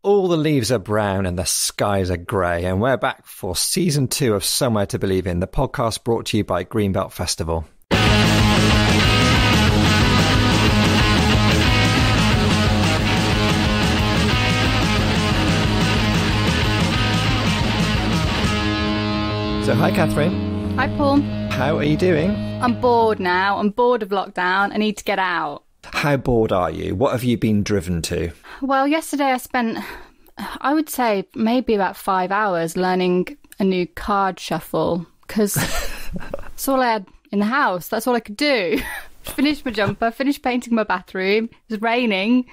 All the leaves are brown and the skies are grey, and we're back for Season 2 of Somewhere to Believe In, the podcast brought to you by Greenbelt Festival. So hi Catherine. Hi Paul. How are you doing? I'm bored now. I'm bored of lockdown. I need to get out. How bored are you? What have you been driven to? Well, yesterday I spent, I would say, maybe about 5 hours learning a new card shuffle because that's all I had in the house. That's all I could do. Finished my jumper, finished painting my bathroom. It was raining.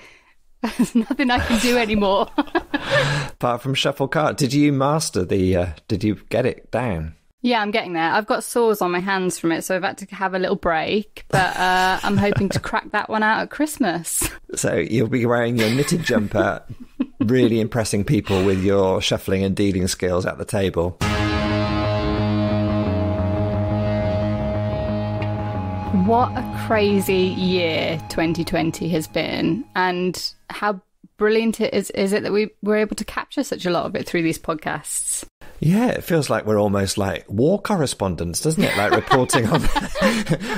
There's nothing I can do anymore. Apart from shuffle card, did you master did you get it down? Yeah, I'm getting there. I've got sores on my hands from it, so I've had to have a little break. But I'm hoping to crack that one out at Christmas. So you'll be wearing your knitted jumper, really impressing people with your shuffling and dealing skills at the table. What a crazy year 2020 has been, and how brilliant is it that we were able to capture such a lot of it through these podcasts. Yeah, it feels like we're almost like war correspondents, doesn't it? Like reporting on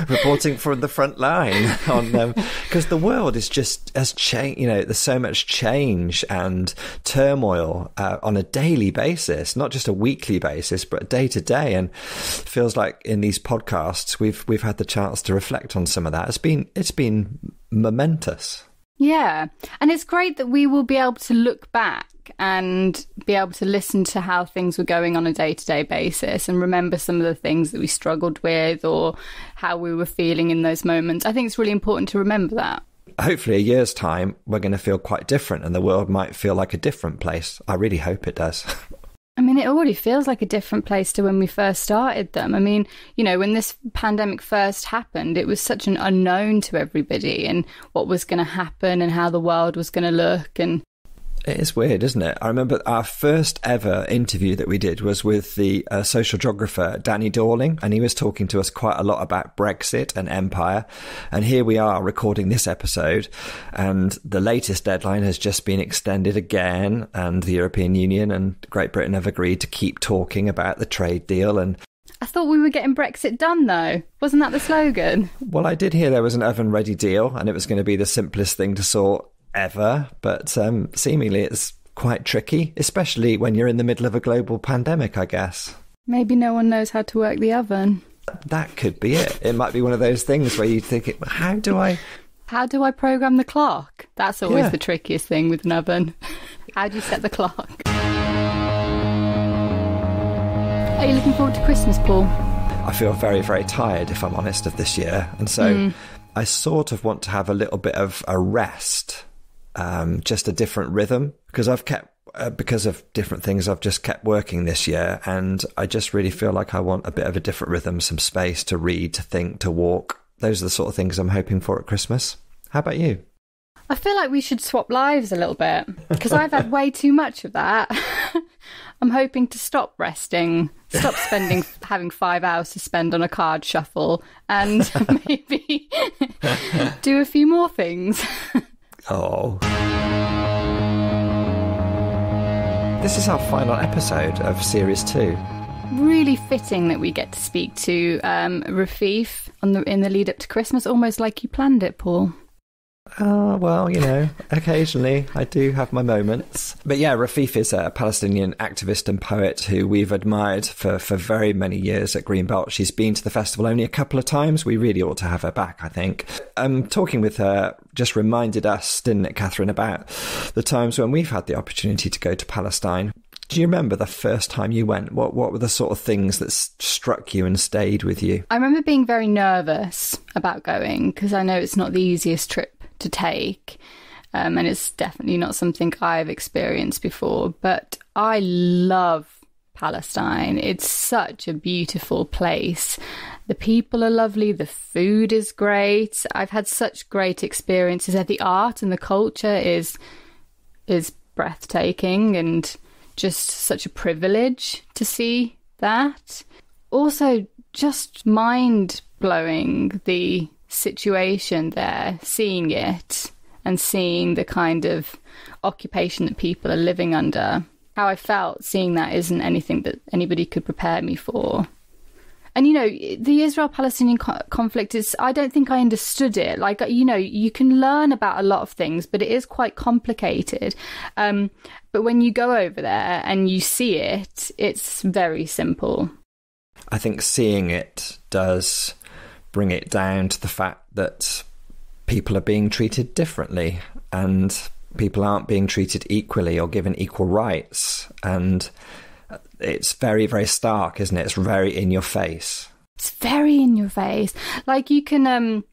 reporting from the front line on because the world is has changed. You know, there's so much change and turmoil on a daily basis, not just a weekly basis, but day to day. And it feels like in these podcasts we've had the chance to reflect on some of that. It's been momentous. Yeah, and it's great that we will be able to look back and be able to listen to how things were going on a day-to-day basis and remember some of the things that we struggled with or how we were feeling in those moments. I think it's really important to remember that. Hopefully a year's time, we're going to feel quite different and the world might feel like a different place. I really hope it does. I mean, it already feels like a different place to when we first started them. I mean, you know, when this pandemic first happened, it was such an unknown to everybody and what was going to happen and how the world was going to look. And it is weird, isn't it? I remember our first ever interview that we did was with the social geographer Danny Dorling, and he was talking to us quite a lot about Brexit and empire. And here we are recording this episode, and the latest deadline has just been extended again, and the European Union and Great Britain have agreed to keep talking about the trade deal. And I thought we were getting Brexit done, though. Wasn't that the slogan? Well, I did hear there was an oven-ready deal, and it was going to be the simplest thing to sort ever, but seemingly it's quite tricky, especially when you're in the middle of a global pandemic, I guess. Maybe no one knows how to work the oven. That could be it. It might be one of those things where you think, how do I program the clock? That's always the trickiest thing with an oven. How do you set the clock? Are you looking forward to Christmas, Paul? I feel very, very tired, if I'm honest, of this year, and so I sort of want to have a little bit of a rest. Just a different rhythm, because because of different things, I've just kept working this year, and I just really feel like I want a bit of a different rhythm, some space to read, to think, to walk. Those are the sort of things I'm hoping for at Christmas. How about you? I feel like we should swap lives a little bit, because I've had way too much of that. I'm hoping to stop resting, stop having 5 hours to spend on a card shuffle, and maybe do a few more things. Oh. This is our final episode of Series 2. Really fitting that we get to speak to Rafeef in the lead up to Christmas, almost like you planned it, Paul. Oh, well, you know, occasionally I do have my moments. But yeah, Rafeef is a Palestinian activist and poet who we've admired for very many years at Greenbelt. She's been to the festival only a couple of times. We really ought to have her back, I think. Talking with her just reminded us, didn't it, Catherine, about the times when we've had the opportunity to go to Palestine. Do you remember the first time you went? What were the sort of things that struck you and stayed with you? I remember being very nervous about going because I know it's not the easiest trip to take, and it's definitely not something I've experienced before, but I love Palestine. It's such a beautiful place. The people are lovely, the food is great. I've had such great experiences there. The art and the culture is breathtaking and just such a privilege to see that. Also, just mind-blowing, the situation there, seeing it and seeing the kind of occupation that people are living under, how I felt seeing that isn't anything that anybody could prepare me for. And, you know, the Israel-Palestinian conflict is, I don't think I understood it. Like, you know, you can learn about a lot of things, but it is quite complicated. But when you go over there and you see it, it's very simple. I think seeing it does bring it down to the fact that people are being treated differently and people aren't being treated equally or given equal rights. And it's very, very stark, isn't it? It's very in your face. It's very in your face. Like, you can,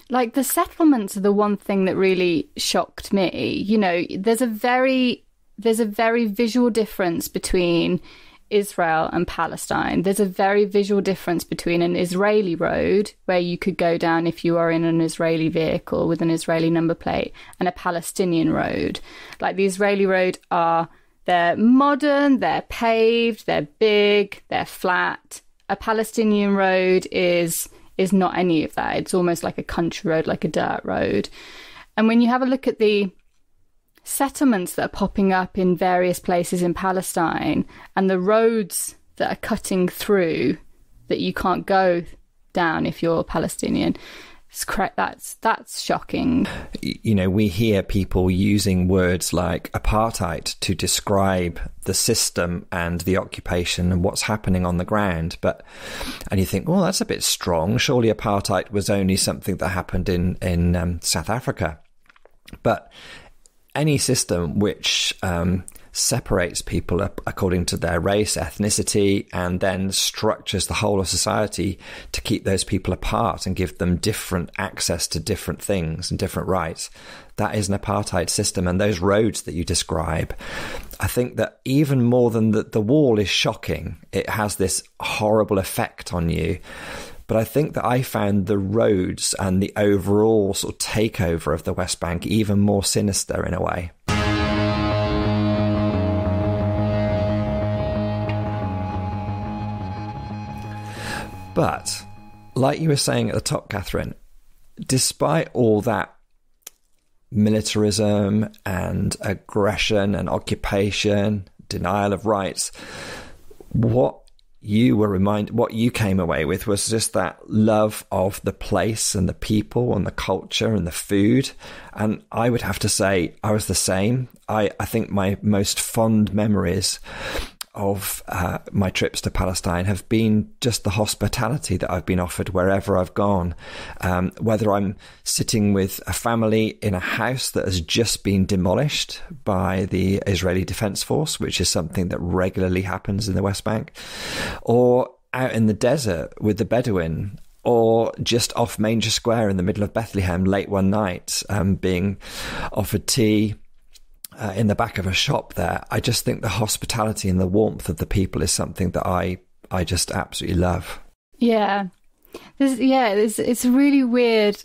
like, the settlements are the one thing that really shocked me. You know, there's a very visual difference between Israel and Palestine. There's a very visual difference between an Israeli road, where you could go down if you are in an Israeli vehicle with an Israeli number plate, and a Palestinian road. Like, the Israeli road they're modern, they're paved, they're big, they're flat. A Palestinian road is not any of that. It's almost like a country road, like a dirt road. And when you have a look at the settlements that are popping up in various places in Palestine and the roads that are cutting through that you can't go down if you're Palestinian, it's correct. That's shocking. You know, we hear people using words like apartheid to describe the system and the occupation and what's happening on the ground. And you think, well, that's a bit strong. Surely apartheid was only something that happened in South Africa. But any system which separates people up according to their race, ethnicity, and then structures the whole of society to keep those people apart and give them different access to different things and different rights, that is an apartheid system. And those roads that you describe, I think that even more than the wall is shocking, it has this horrible effect on you. But I think that I found the roads and the overall sort of takeover of the West Bank even more sinister in a way. But like you were saying at the top, Catherine, despite all that militarism and aggression and occupation, denial of rights, what you came away with was just that love of the place and the people and the culture and the food. And I would have to say I was the same. I think my most fond memories of my trips to Palestine have been just the hospitality that I've been offered wherever I've gone. Whether I'm sitting with a family in a house that has just been demolished by the Israeli Defense Force, which is something that regularly happens in the West Bank, or out in the desert with the Bedouin, or just off Manger Square in the middle of Bethlehem late one night, being offered tea in the back of a shop there. I just think the hospitality and the warmth of the people is something that I just absolutely love. Yeah. It's a really weird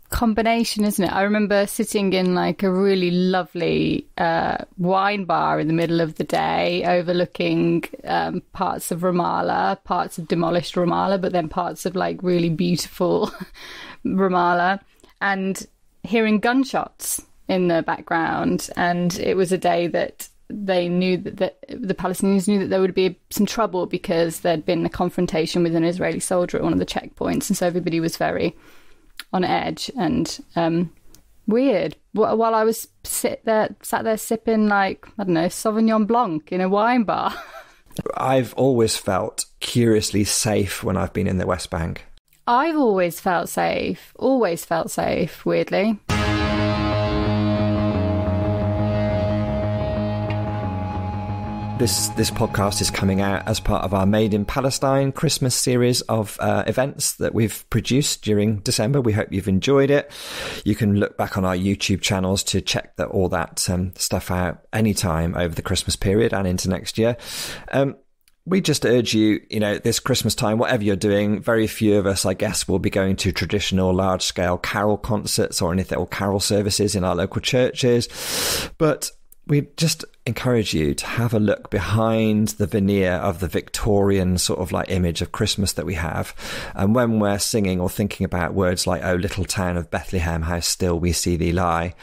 combination, isn't it? I remember sitting in like a really lovely wine bar in the middle of the day, overlooking parts of Ramallah, parts of demolished Ramallah, but then parts of like really beautiful Ramallah, and hearing gunshots in the background. And it was a day that they knew that the Palestinians knew that there would be some trouble because there'd been a confrontation with an Israeli soldier at one of the checkpoints, and so everybody was very on edge and weird. While I was sat there sipping, like, I don't know, Sauvignon Blanc in a wine bar. I've always felt curiously safe when I've been in the West Bank. I've always felt safe, weirdly. This podcast is coming out as part of our Made in Palestine Christmas series of events that we've produced during December. We hope you've enjoyed it. You can look back on our YouTube channels to check all that stuff out anytime over the Christmas period and into next year. We just urge you, this Christmas time, whatever you're doing, very few of us, I guess, will be going to traditional large-scale carol concerts or anything, or carol services in our local churches. But we just encourage you to have a look behind the veneer of the Victorian sort of like image of Christmas that we have. And when we're singing or thinking about words like, "Oh, little town of Bethlehem, how still we see thee lie,"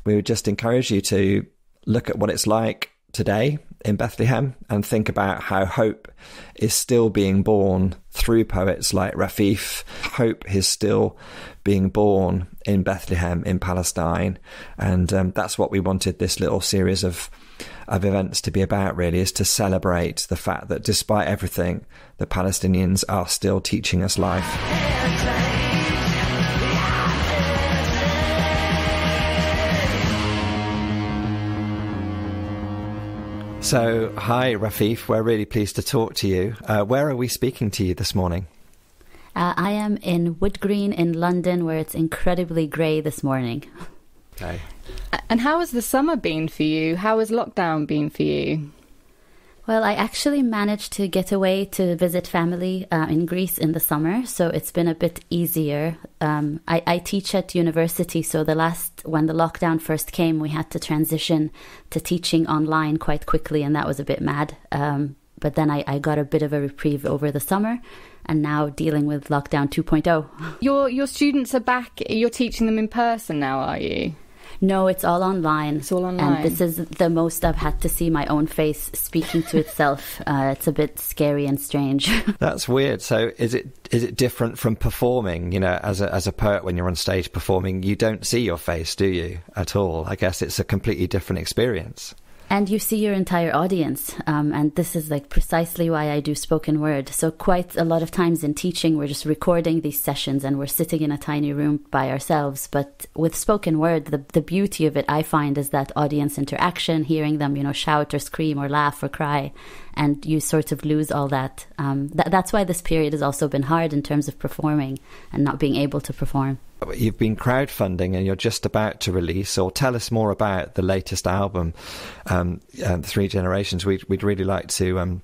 we would just encourage you to look at what it's like today in Bethlehem and think about how hope is still being born through poets like Rafeef. Hope is still being born in Bethlehem, in Palestine. And that's what we wanted this little series of events to be about, really, is to celebrate the fact that despite everything, the Palestinians are still teaching us life. So, hi, Rafeef. We're really pleased to talk to you. Where are we speaking to you this morning? I am in Wood Green in London, where it's incredibly grey this morning. Okay. And how has the summer been for you? How has lockdown been for you? Well, I actually managed to get away to visit family in Greece in the summer, so it's been a bit easier. I teach at university, so when the lockdown first came, we had to transition to teaching online quite quickly, and that was a bit mad. But then I got a bit of a reprieve over the summer, and now dealing with lockdown 2.0. Your students are back. You're teaching them in person now, are you? No, it's all online. It's all online. And this is the most I've had to see my own face speaking to itself. It's a bit scary and strange. That's weird. So is it different from performing? You know, as a poet, when you're on stage performing, you don't see your face, do you, at all? I guess it's a completely different experience. And you see your entire audience. And this is like precisely why I do spoken word. So quite a lot of times in teaching, we're just recording these sessions and we're sitting in a tiny room by ourselves. But with spoken word, the beauty of it, I find, is that audience interaction, hearing them, shout or scream or laugh or cry. And you sort of lose all that. That's why this period has also been hard in terms of performing and not being able to perform. You've been crowdfunding and you're just about to release, or tell us more about the latest album, Three Generations. We'd really like to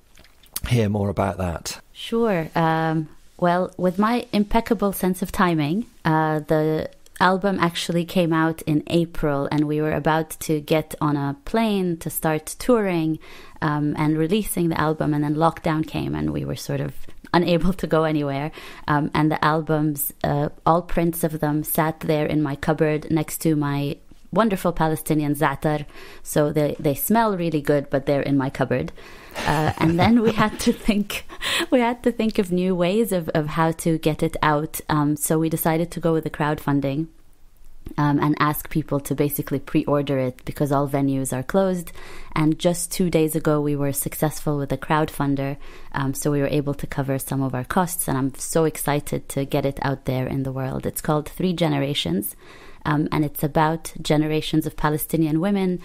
hear more about that. Sure. Well, with my impeccable sense of timing, the album actually came out in April, and we were about to get on a plane to start touring and releasing the album, and then lockdown came and we were sort of unable to go anywhere. And the albums, all prints of them sat there in my cupboard next to my wonderful Palestinian za'atar. So they smell really good, but they're in my cupboard. And then we had to think of new ways of how to get it out. So we decided to go with the crowdfunding. And ask people to basically pre-order it because all venues are closed. And just 2 days ago, we were successful with a crowdfunder, so we were able to cover some of our costs. And I'm so excited to get it out there in the world. It's called Three Generations, and it's about generations of Palestinian women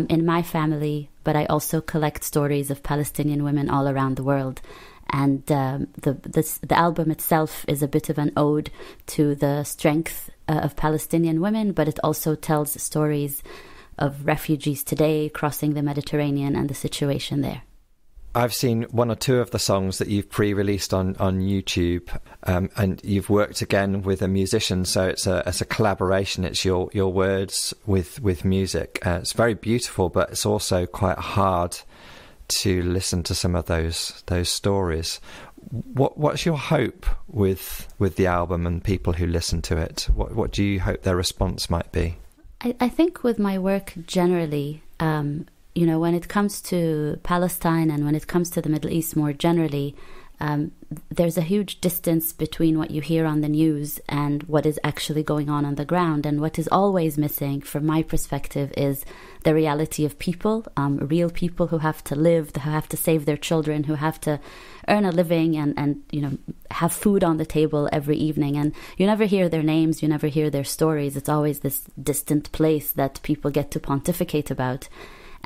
in my family, but I also collect stories of Palestinian women all around the world. And the album itself is a bit of an ode to the strength of Palestinian women, but it also tells stories of refugees today crossing the Mediterranean and the situation there. I've seen one or two of the songs that you've pre-released on YouTube, and you've worked again with a musician, so it's a collaboration. It's your words with music. It's very beautiful, but it's also quite hard to listen to some of those stories. What's your hope with the album and people who listen to it? What do you hope their response might be? I think with my work generally, when it comes to Palestine and when it comes to the Middle East more generally, there's a huge distance between what you hear on the news and what is actually going on the ground. And what is always missing, from my perspective, is the reality of people, real people who have to live, who have to save their children, who have to earn a living and have food on the table every evening. And you never hear their names, you never hear their stories. It's always this distant place that people get to pontificate about.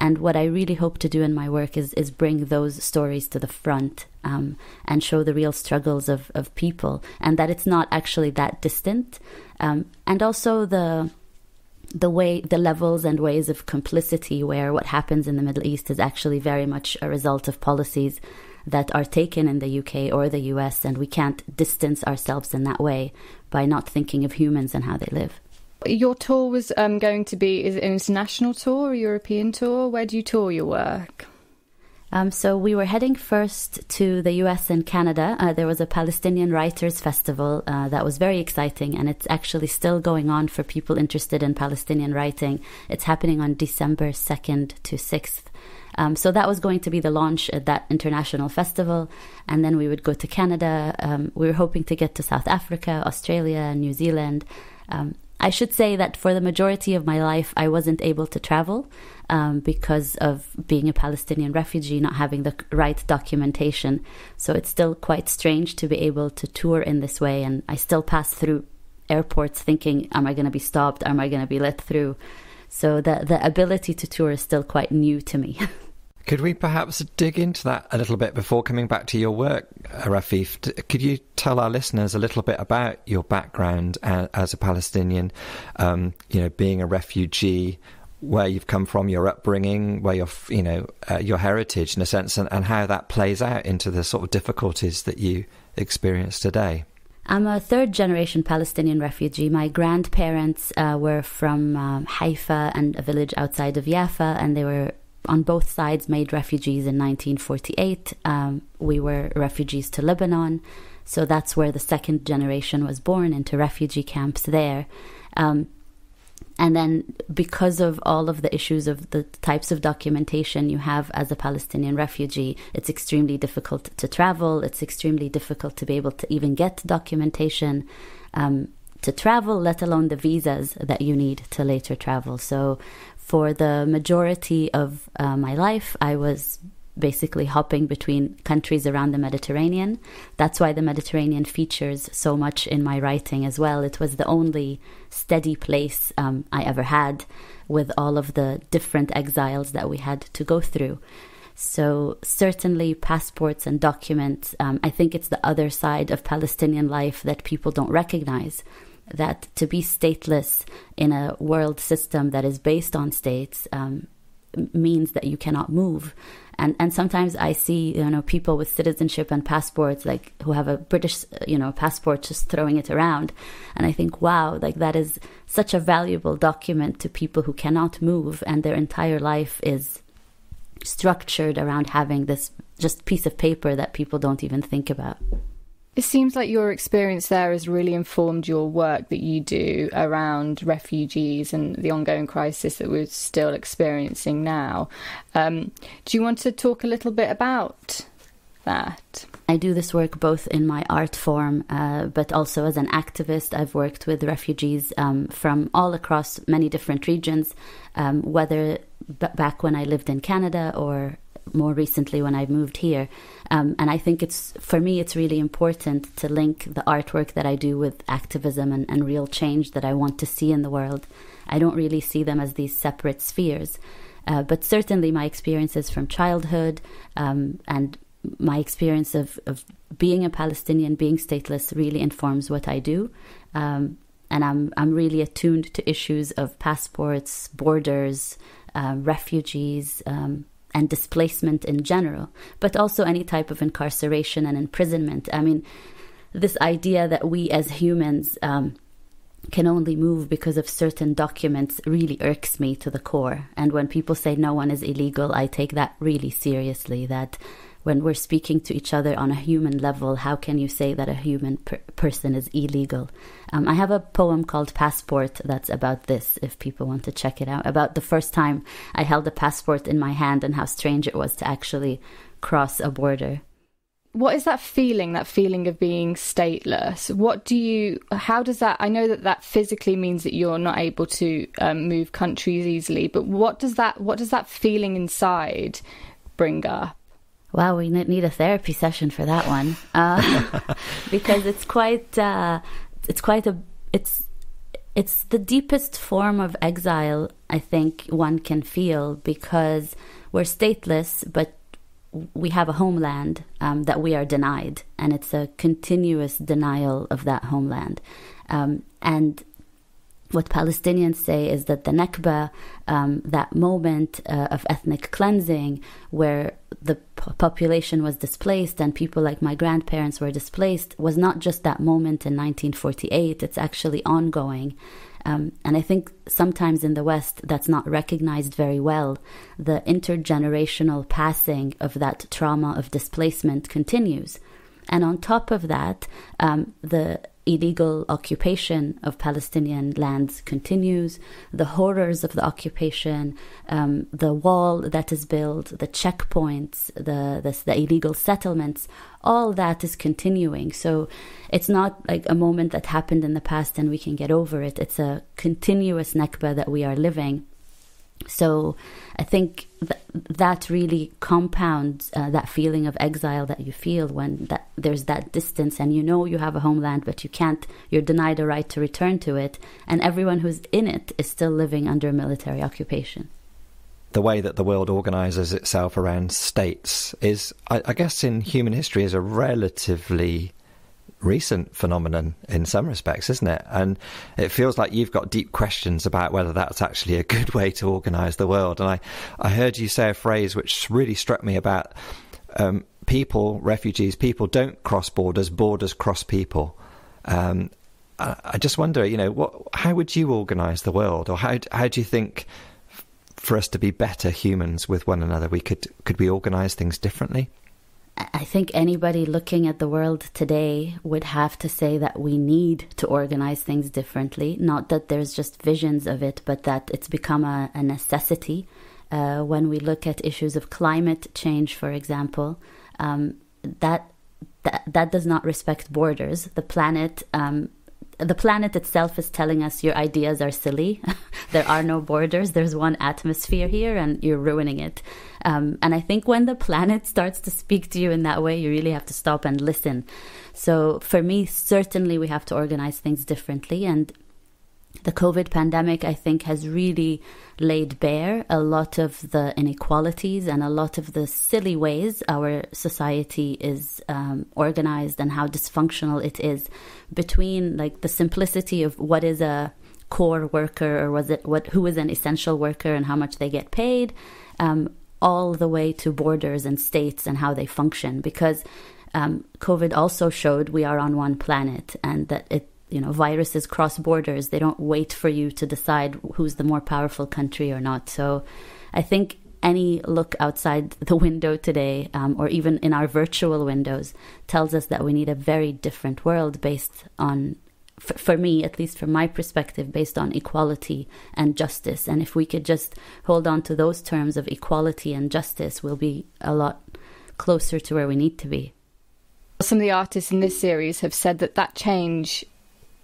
And what I really hope to do in my work is bring those stories to the front and show the real struggles of people, and that it's not actually that distant. And also the levels and ways of complicity, where what happens in the Middle East is actually very much a result of policies that are taken in the UK or the US, and we can't distance ourselves in that way by not thinking of humans and how they live. Your tour was going to be, is it an international tour or a European tour? Where do you tour your work? So we were heading first to the US and Canada. There was a Palestinian Writers Festival that was very exciting, and it's actually still going on for people interested in Palestinian writing. It's happening on December 2nd to 6th. So that was going to be the launch at that international festival. And then we would go to Canada. We were hoping to get to South Africa, Australia, New Zealand. I should say that for the majority of my life, I wasn't able to travel because of being a Palestinian refugee, not having the right documentation. So it's still quite strange to be able to tour in this way. And I still pass through airports thinking, am I going to be stopped? Am I going to be let through? So the ability to tour is still quite new to me. Could we perhaps dig into that a little bit before coming back to your work, Rafeef? Could you tell our listeners a little bit about your background as a Palestinian, being a refugee, where you've come from, your upbringing, where your heritage, in a sense, and how that plays out into the sort of difficulties that you experience today? I'm a third-generation Palestinian refugee. My grandparents were from Haifa and a village outside of Jaffa, and they were on both sides made refugees in 1948. We were refugees to Lebanon, so that's where the second generation was born, into refugee camps there. And then because of all of the issues of the types of documentation you have as a Palestinian refugee, it's extremely difficult to travel. It's extremely difficult to be able to even get documentation to travel, let alone the visas that you need to later travel. So for the majority of my life, I was basically hopping between countries around the Mediterranean. That's why the Mediterranean features so much in my writing as well. It was the only steady place I ever had, with all of the different exiles that we had to go through. So certainly passports and documents, I think it's the other side of Palestinian life that people don't recognize. That to be stateless in a world system that is based on states means that you cannot move. And sometimes I see, people with citizenship and passports, like who have a British, passport, just throwing it around. And I think, wow, like that is such a valuable document to people who cannot move, and their entire life is structured around having this just piece of paper that people don't even think about. It seems like your experience there has really informed your work that you do around refugees and the ongoing crisis that we're still experiencing now. Do you want to talk a little bit about that? I do this work both in my art form, but also as an activist. I've worked with refugees from all across many different regions, whether back when I lived in Canada or more recently when I moved here. And I think for me, it's really important to link the artwork that I do with activism and real change that I want to see in the world. I don't really see them as these separate spheres. But certainly my experiences from childhood and my experience of being a Palestinian, being stateless, really informs what I do. And I'm really attuned to issues of passports, borders, refugees, and displacement in general, but also any type of incarceration and imprisonment. I mean, this idea that we as humans can only move because of certain documents really irks me to the core. And when people say no one is illegal, I take that really seriously, that when we're speaking to each other on a human level, how can you say that a human person is illegal? I have a poem called Passport that's about this, if people want to check it out, about the first time I held a passport in my hand and how strange it was to actually cross a border. What is that feeling of being stateless? How does that, I know that physically means that you're not able to move countries easily, but what does that feeling inside bring up? Wow, we need a therapy session for that one, because it's the deepest form of exile I think one can feel, because we're stateless, but we have a homeland that we are denied, and it's a continuous denial of that homeland. And what Palestinians say is that the Nakba, that moment of ethnic cleansing where the population was displaced and people like my grandparents were displaced, was not just that moment in 1948. It's actually ongoing. And I think sometimes in the West, that's not recognized very well. The intergenerational passing of that trauma of displacement continues. And on top of that, the illegal occupation of Palestinian lands continues, the horrors of the occupation, the wall that is built, the checkpoints, the illegal settlements, all that is continuing. So it's not like a moment that happened in the past and we can get over it. It's a continuous Nakba that we are living. So I think that really compounds that feeling of exile that you feel when there's that distance and you have a homeland, but you're denied a right to return to it. And everyone who's in it is still living under military occupation. The way that the world organises itself around states is, I guess, in human history is a relatively recent phenomenon in some respects, isn't it? And it feels like you've got deep questions about whether that's actually a good way to organise the world. And I heard you say a phrase which really struck me about refugees, people don't cross borders, borders cross people. I just wonder, how would you organise the world? Or how do you think for us to be better humans with one another, could we organise things differently? I think anybody looking at the world today would have to say that we need to organize things differently. Not that there's just visions of it, but that it's become a necessity. When we look at issues of climate change, for example, that does not respect borders. The planet itself is telling us your ideas are silly. There are no borders. There's one atmosphere here and you're ruining it. And I think when the planet starts to speak to you in that way, you really have to stop and listen. So for me, certainly we have to organize things differently. And the COVID pandemic, I think, has really laid bare a lot of the inequalities and a lot of the silly ways our society is organized and how dysfunctional it is, between like the simplicity of what is a core worker or who is an essential worker and how much they get paid, all the way to borders and states and how they function. Because COVID also showed we are on one planet and that viruses cross borders. They don't wait for you to decide who's the more powerful country or not. So I think any look outside the window today, or even in our virtual windows, tells us that we need a very different world based on, for me, at least from my perspective, based on equality and justice. And if we could just hold on to those terms of equality and justice, we'll be a lot closer to where we need to be. Some of the artists in this series have said that change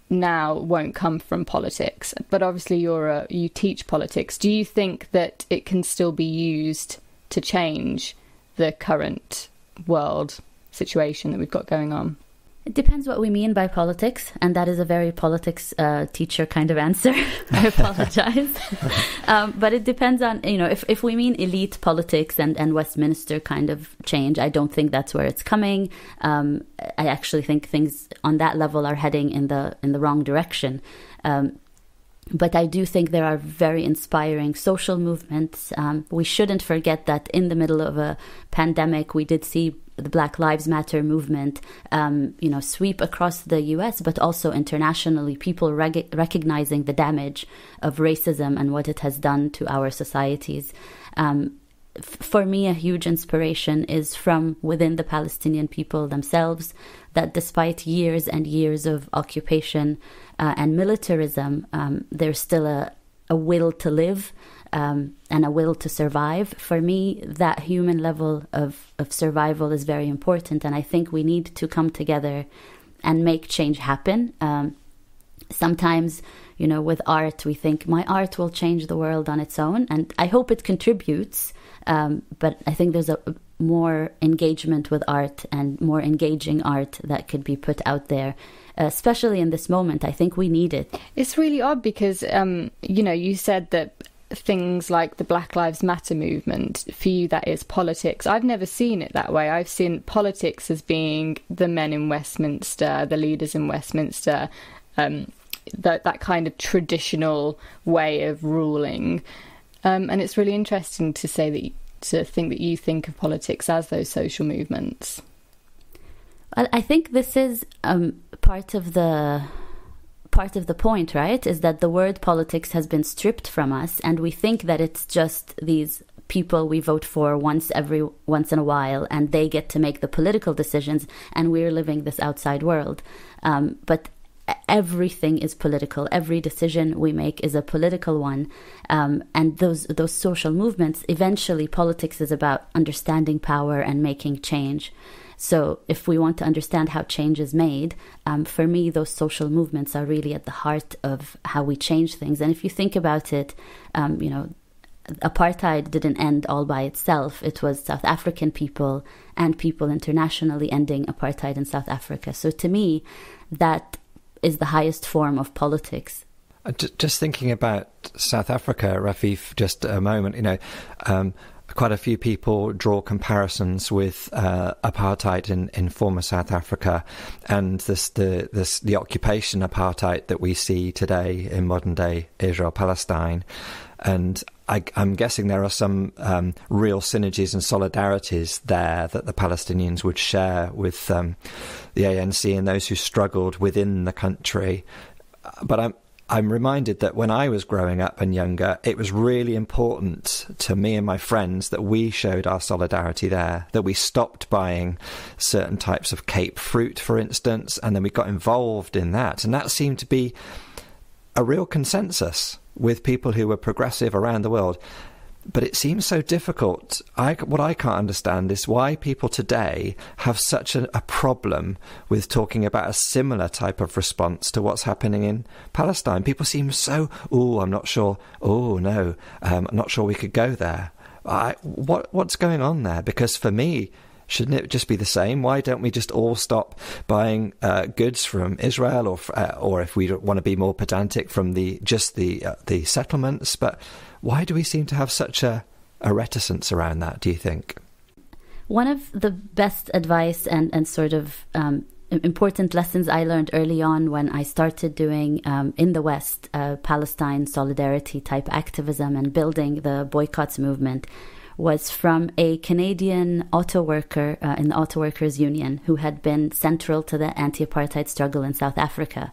now won't come from politics, but obviously you teach politics. Do you think that it can still be used to change the current world situation that we've got going on? It depends what we mean by politics, and that is a very politics teacher kind of answer. I apologize. But it depends on, if we mean elite politics and Westminster kind of change, I don't think that's where it's coming. I actually think things on that level are heading in the wrong direction. But I do think there are very inspiring social movements. We shouldn't forget that in the middle of a pandemic, we did see the Black Lives Matter movement, sweep across the US, but also internationally, people recognizing the damage of racism and what it has done to our societies. For me, a huge inspiration is from within the Palestinian people themselves, that despite years and years of occupation and militarism, there's still a will to live and a will to survive. For me, that human level of survival is very important, and I think we need to come together and make change happen. Sometimes, with art, we think my art will change the world on its own, and I hope it contributes, but I think there's a more engagement with art and more engaging art that could be put out there, especially in this moment. I think we need it. It's really odd because, you said that things like the Black Lives Matter movement, for you, that is politics. I've never seen it that way. I've seen politics as being the men in Westminster, the leaders in Westminster, that kind of traditional way of ruling. And it's really interesting to say to think that you think of politics as those social movements. Well, I think this is part of part of the point, right? Is that the word politics has been stripped from us, and we think that it's just these people we vote for once in a while, and they get to make the political decisions, and we're living this outside world. But everything is political. Every decision we make is a political one. And those social movements, eventually politics is about understanding power and making change. So if we want to understand how change is made, for me, those social movements are really at the heart of how we change things. And if you think about it, apartheid didn't end all by itself. It was South African people and people internationally ending apartheid in South Africa. So to me, that is the highest form of politics. Just thinking about South Africa, Rafeef, just a moment, quite a few people draw comparisons with apartheid in former South Africa and the occupation apartheid that we see today in modern day Israel Palestine. And I'm guessing there are some real synergies and solidarities there that the Palestinians would share with the ANC and those who struggled within the country. But I'm reminded that when I was growing up and younger, it was really important to me and my friends that we showed our solidarity there, that we stopped buying certain types of Cape fruit, for instance, and then we got involved in that. And that seemed to be a real consensus with people who were progressive around the world. But it seems so difficult. What I can't understand is why people today have such a problem with talking about a similar type of response to what's happening in Palestine. People seem so, I'm not sure. No, I'm not sure we could go there. What's going on there? Because for me, shouldn't it just be the same? Why don't we just all stop buying goods from Israel, or if we want to be more pedantic, from the settlements? But why do we seem to have such a reticence around that, do you think? One of the best advice and sort of important lessons I learned early on when I started doing in the West Palestine solidarity type activism and building the boycotts movement was from a Canadian auto worker in the Auto Workers Union who had been central to the anti-apartheid struggle in South Africa.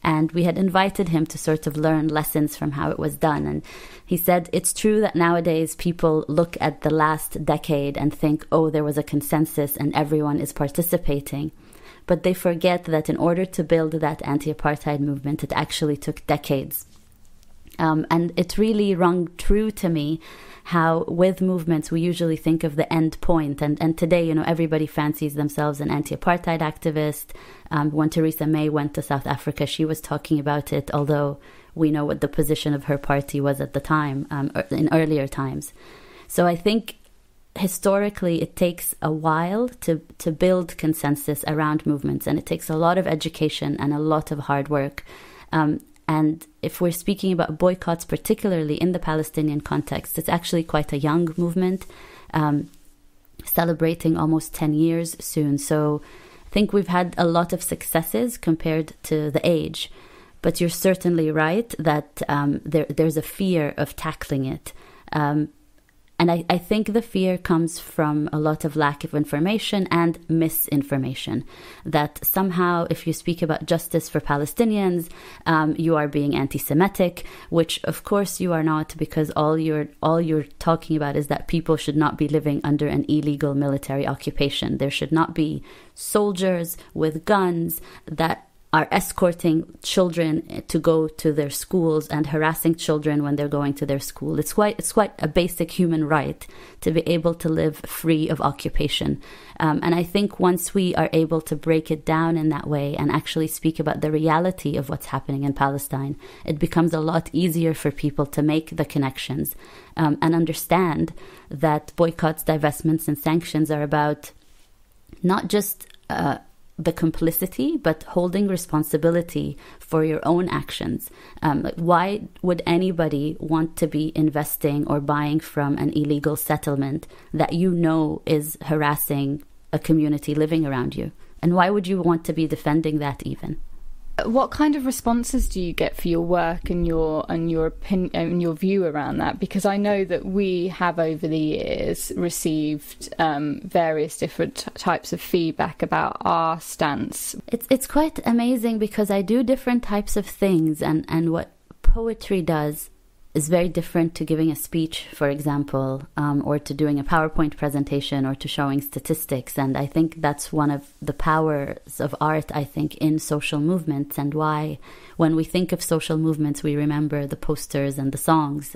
And we had invited him to sort of learn lessons from how it was done. And he said, it's true that nowadays people look at the last decade and think, there was a consensus and everyone is participating. But they forget that in order to build that anti-apartheid movement, it actually took decades. And it really rung true to me how with movements we usually think of the end point. And today, everybody fancies themselves an anti-apartheid activist. When Theresa May went to South Africa, she was talking about it, although we know what the position of her party was at the time, in earlier times. So I think historically it takes a while to build consensus around movements, and it takes a lot of education and a lot of hard work. And if we're speaking about boycotts, particularly in the Palestinian context, it's actually quite a young movement, celebrating almost 10 years soon. So I think we've had a lot of successes compared to the age. But you're certainly right that there's a fear of tackling it. And I think the fear comes from a lot of lack of information and misinformation, that somehow if you speak about justice for Palestinians, you are being anti-Semitic, which of course you are not, because all you're talking about is that people should not be living under an illegal military occupation. There should not be soldiers with guns that are escorting children to go to their schools and harassing children when they're going to their school. It's quite a basic human right to be able to live free of occupation. And I think once we are able to break it down in that way and actually speak about the reality of what's happening in Palestine, it becomes a lot easier for people to make the connections and understand that boycotts, divestments, and sanctions are about not just the complicity, but holding responsibility for your own actions. Why would anybody want to be investing or buying from an illegal settlement that is harassing a community living around you? And why would you want to be defending that even? What kind of responses do you get for your work and your opinion and your view around that? Because I know that we have over the years received various different types of feedback about our stance. It's quite amazing because I do different types of things, and what poetry does is very different to giving a speech, for example, or to doing a PowerPoint presentation or to showing statistics. And I think that's one of the powers of art, I think, in social movements, and why when we think of social movements, we remember the posters and the songs,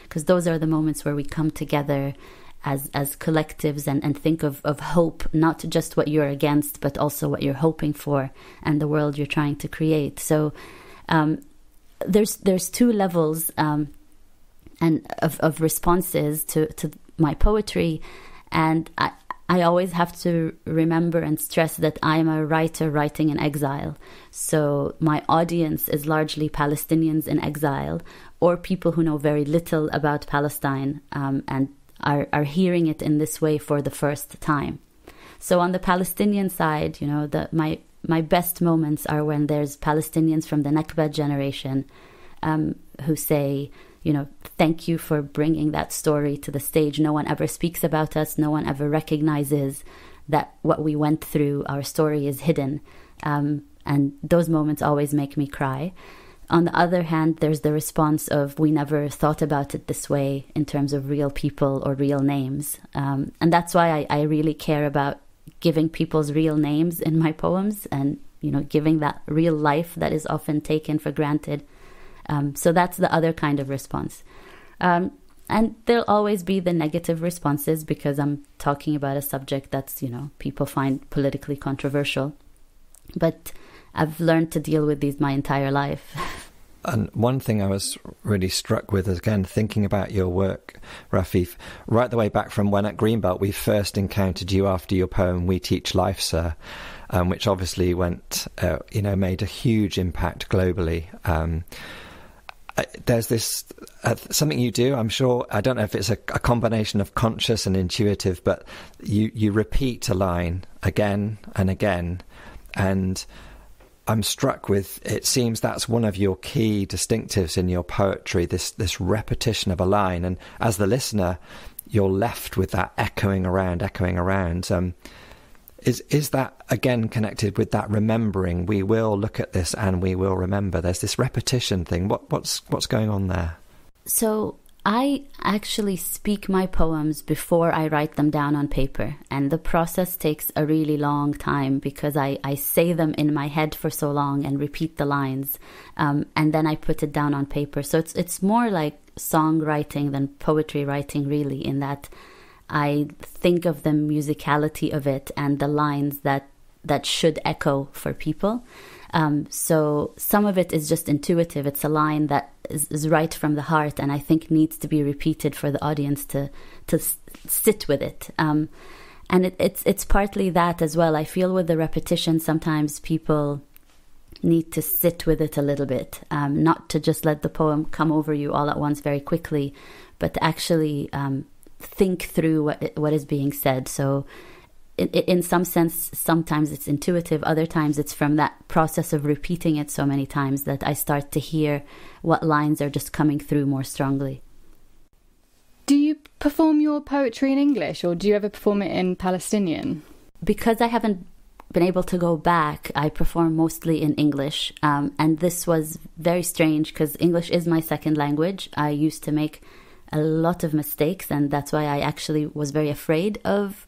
because those are the moments where we come together as collectives and think of hope, not just what you're against, but also what you're hoping for and the world you're trying to create. So there's two levels and of responses to my poetry, and I always have to remember and stress that I'm a writer writing in exile. So my audience is largely Palestinians in exile, or people who know very little about Palestine and are hearing it in this way for the first time. So on the Palestinian side, you know, my best moments are when there's Palestinians from the Nakba generation who say, you know, thank you for bringing that story to the stage. No one ever speaks about us. No one ever recognizes that what we went through, our story is hidden. And those moments always make me cry. On the other hand, there's the response of, we never thought about it this way in terms of real people or real names. And that's why I really care about giving people's real names in my poems and, you know, giving that real life that is often taken for granted. So that's the other kind of response. And there'll always be the negative responses because I'm talking about a subject that's, you know, people find politically controversial. But I've learned to deal with these my entire life. And one thing I was really struck with is, again, thinking about your work, Rafeef, right the way back from when at Greenbelt we first encountered you after your poem, We Teach Life, Sir, which obviously went, made a huge impact globally. There's this something you do, I'm sure, I don't know if it's a combination of conscious and intuitive, but you repeat a line again and again, and I'm struck with, it seems that's one of your key distinctives in your poetry, this repetition of a line, and as the listener you're left with that echoing around. Is that again connected with that remembering? We will look at this and we will remember. There's this repetition thing. What's going on there? So I actually speak my poems before I write them down on paper, and the process takes a really long time because I say them in my head for so long and repeat the lines, and then I put it down on paper. So it's more like songwriting than poetry writing, really, in that I think of the musicality of it and the lines that should echo for people. So some of it is just intuitive. It's a line that is right from the heart and I think needs to be repeated for the audience to sit with it. And it's partly that as well. I feel with the repetition, sometimes people need to sit with it a little bit, not to just let the poem come over you all at once very quickly, but to actually think through what is being said. So in some sense, sometimes it's intuitive, other times it's from that process of repeating it so many times that I start to hear what lines are just coming through more strongly. Do you perform your poetry in English, or do you ever perform it in Palestinian? Because I haven't been able to go back, I perform mostly in English. And this was very strange because English is my second language. I used to make a lot of mistakes, and that's why I actually was very afraid of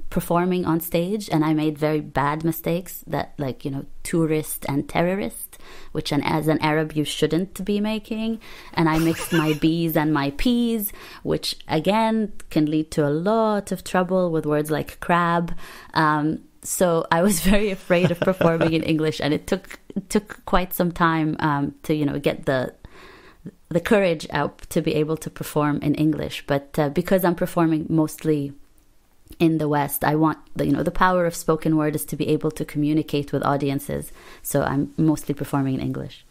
performing on stage, and I made very bad mistakes that, like, tourist and terrorist, which as an Arab you shouldn't be making, and I mixed my B's and my P's, which again can lead to a lot of trouble with words like crab. So I was very afraid of performing in English, and it took quite some time to get the courage out to be able to perform in English. But because I'm performing mostly in the West, I want the power of spoken word is to be able to communicate with audiences. So I'm mostly performing in English.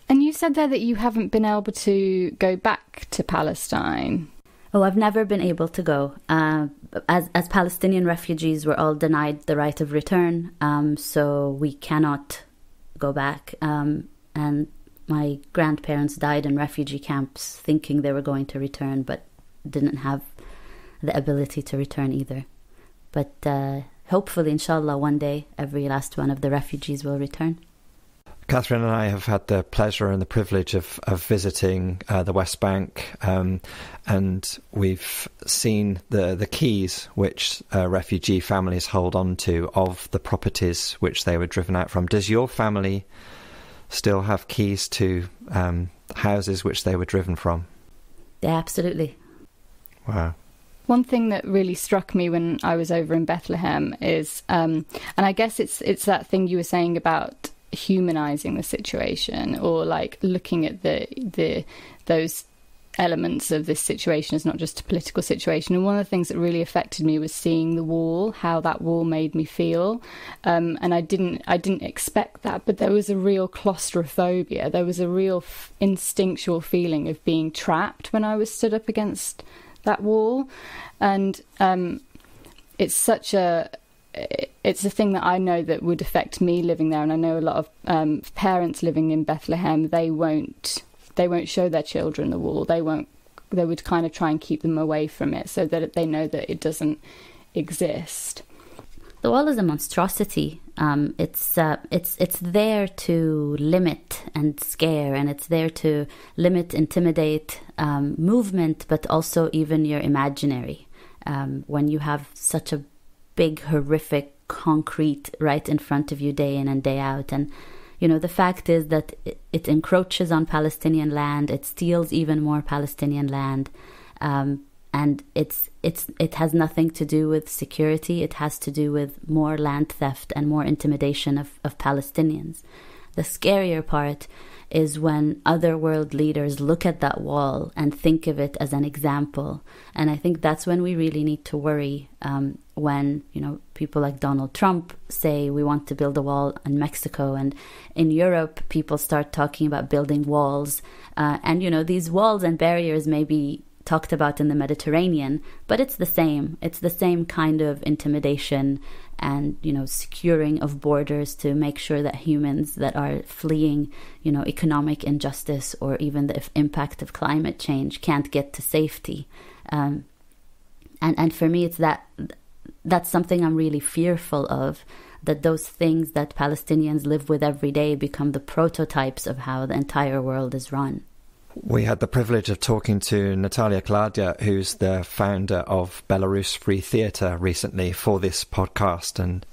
And you said there that you haven't been able to go back to Palestine. Oh, I've never been able to go. As Palestinian refugees, we're all denied the right of return. So we cannot go back. And my grandparents died in refugee camps thinking they were going to return, but didn't have the ability to return either. But hopefully, inshallah, one day every last one of the refugees will return. Katherine and I have had the pleasure and the privilege of visiting the West Bank, and we've seen the keys which refugee families hold on to of the properties which they were driven out from. Does your family still have keys to houses which they were driven from? Yeah, absolutely. Wow. One thing that really struck me when I was over in Bethlehem is, and I guess it's that thing you were saying about humanizing the situation, or like looking at those elements of this situation as not just a political situation. And one of the things that really affected me was seeing the wall, how that wall made me feel. And I didn't expect that, but there was a real claustrophobia. There was a real instinctual feeling of being trapped when I was stood up against that wall. And it's a thing that I know that would affect me living there, and I know a lot of parents living in Bethlehem, they won't show their children the wall. They would kind of try and keep them away from it so that they know that it doesn't exist. The wall is a monstrosity. It's there to limit and scare, and it's there to limit, intimidate movement, but also even your imaginary. When you have such a big, horrific concrete right in front of you day in and day out. And, you know, the fact is that it encroaches on Palestinian land. It steals even more Palestinian land. And it has nothing to do with security. It has to do with more land theft and more intimidation of Palestinians. The scarier part is when other world leaders look at that wall and think of it as an example. And I think that's when we really need to worry, when, you know, people like Donald Trump say we want to build a wall in Mexico, and in Europe people start talking about building walls. And, you know, these walls and barriers may be talked about in the Mediterranean, but it's the same. It's the same kind of intimidation and, you know, securing of borders to make sure that humans that are fleeing, you know, economic injustice or even the impact of climate change can't get to safety. And for me, it's that's something I'm really fearful of, that those things that Palestinians live with every day become the prototypes of how the entire world is run. We had the privilege of talking to Natalia Kladia, who's the founder of Belarus Free Theatre, recently for this podcast. And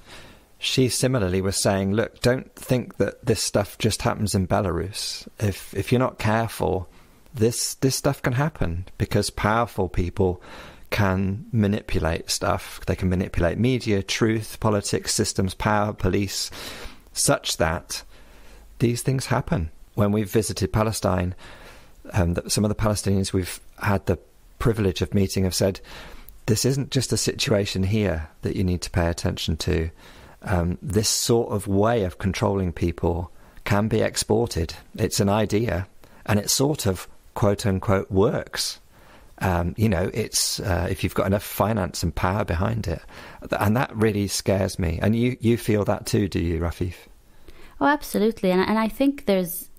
she similarly was saying, look, don't think that this stuff just happens in Belarus. If you're not careful, this stuff can happen because powerful people can manipulate stuff. They can manipulate media, truth, politics, systems, power, police, such that these things happen. When we've visited Palestine, some of the Palestinians we've had the privilege of meeting have said, this isn't just a situation here that you need to pay attention to. This sort of way of controlling people can be exported. It's an idea, and it sort of, quote unquote, works. You know, it's if you've got enough finance and power behind it. And that really scares me. And you feel that too, do you, Rafeef? Oh, absolutely. And I think there's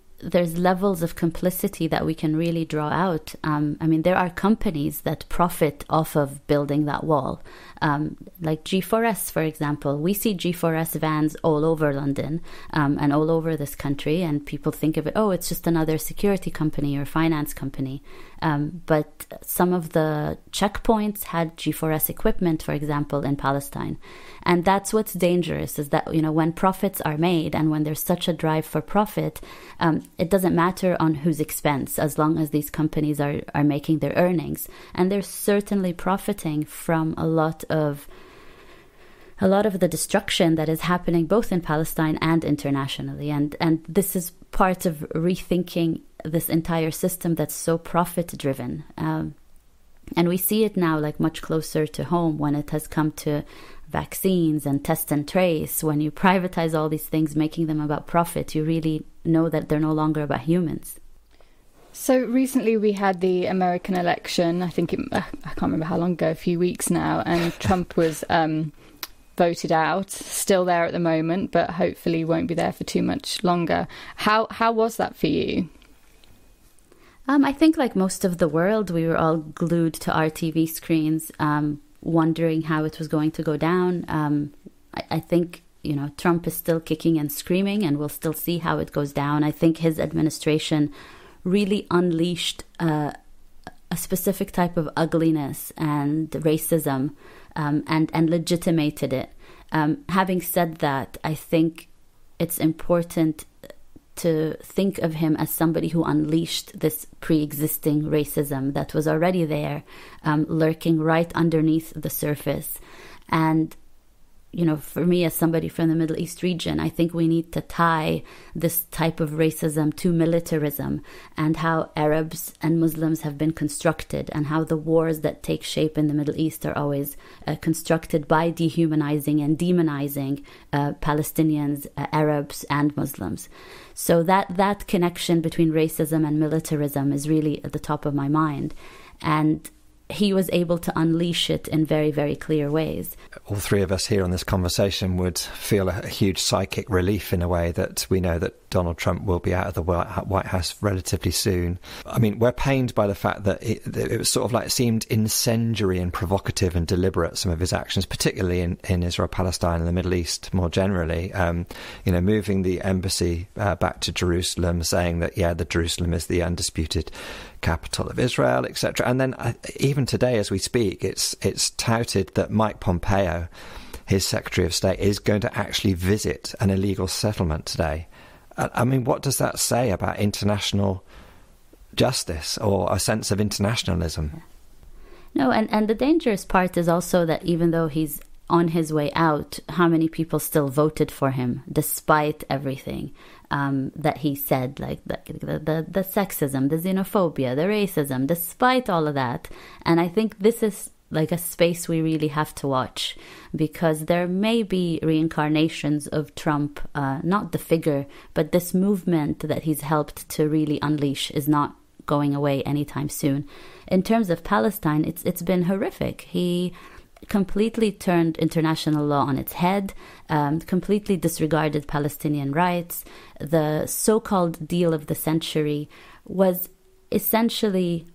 levels of complicity that we can really draw out. I mean, there are companies that profit off of building that wall. Like G4S, for example. We see G4S vans all over London and all over this country, and people think of it, oh, it's just another security company or finance company. But some of the checkpoints had G4S equipment, for example, in Palestine. And that's what's dangerous, is that, you know, when profits are made and when there's such a drive for profit, it doesn't matter on whose expense, as long as these companies are making their earnings. And they're certainly profiting from a lot of the destruction that is happening both in Palestine and internationally. And this is part of rethinking this entire system that's so profit-driven. And we see it now, like, much closer to home when it has come to vaccines and test and trace. When you privatize all these things, making them about profit, you really know that they're no longer about humans. So recently we had the American election. I think I can't remember how long ago, a few weeks now, and Trump was voted out, still there at the moment, but hopefully won't be there for too much longer. How was that for you? I think like most of the world, we were all glued to our TV screens, wondering how it was going to go down. I think, Trump is still kicking and screaming, and we'll still see how it goes down. I think his administration really unleashed a specific type of ugliness and racism, and legitimated it. Having said that, I think it's important to think of him as somebody who unleashed this pre-existing racism that was already there, lurking right underneath the surface. And for me, as somebody from the Middle East region, I think we need to tie this type of racism to militarism, and how Arabs and Muslims have been constructed, and how the wars that take shape in the Middle East are always constructed by dehumanizing and demonizing Palestinians, Arabs and Muslims. So that connection between racism and militarism is really at the top of my mind. And he was able to unleash it in very, very clear ways. All three of us here on this conversation would feel a huge psychic relief in a way that we know that Donald Trump will be out of the White House relatively soon. I mean, we're pained by the fact that it was sort of like, it seemed incendiary and provocative and deliberate, some of his actions, particularly in Israel, Palestine and the Middle East more generally. Moving the embassy back to Jerusalem, saying that, the Jerusalem is the undisputed capital of Israel, etc. And then even today, as we speak, it's touted that Mike Pompeo, his Secretary of State, is going to actually visit an illegal settlement today. I mean, what does that say about international justice or a sense of internationalism? No, and the dangerous part is also that even though he's on his way out, how many people still voted for him despite everything that he said, like the sexism, the xenophobia, the racism, despite all of that. And I think this is like a space we really have to watch, because there may be reincarnations of Trump, not the figure, but this movement that he's helped to really unleash is not going away anytime soon. In terms of Palestine, it's been horrific. He completely turned international law on its head, completely disregarded Palestinian rights. The so-called deal of the century was essentially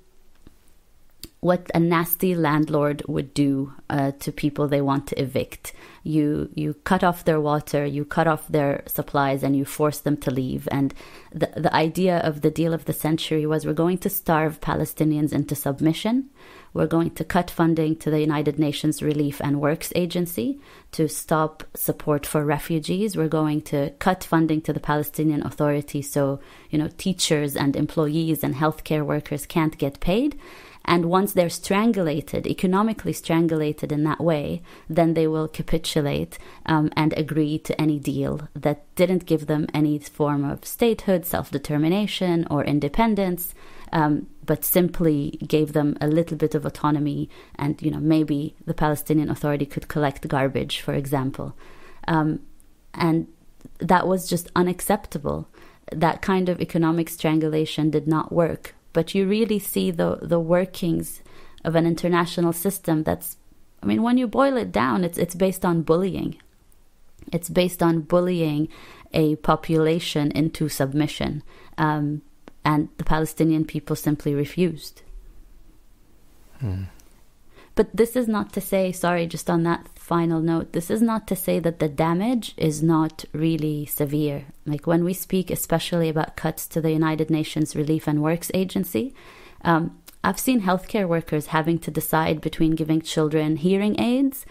what a nasty landlord would do to people they want to evict. You cut off their water, you cut off their supplies, and you force them to leave. And the idea of the deal of the century was, we're going to starve Palestinians into submission. We're going to cut funding to the United Nations Relief and Works Agency to stop support for refugees. We're going to cut funding to the Palestinian Authority so, teachers and employees and healthcare workers can't get paid. And once they're strangulated, economically strangulated in that way, then they will capitulate and agree to any deal that didn't give them any form of statehood, self-determination, or independence, but simply gave them a little bit of autonomy. And, maybe the Palestinian Authority could collect garbage, for example. And that was just unacceptable. That kind of economic strangulation did not work. But you really see the workings of an international system that's, when you boil it down, it's based on bullying. It's based on bullying a population into submission. And the Palestinian people simply refused. But this is not to say, just on that final note, this is not to say that the damage is not really severe. Like when we speak especially about cuts to the United Nations Relief and Works Agency, I've seen healthcare workers having to decide between giving children hearing aids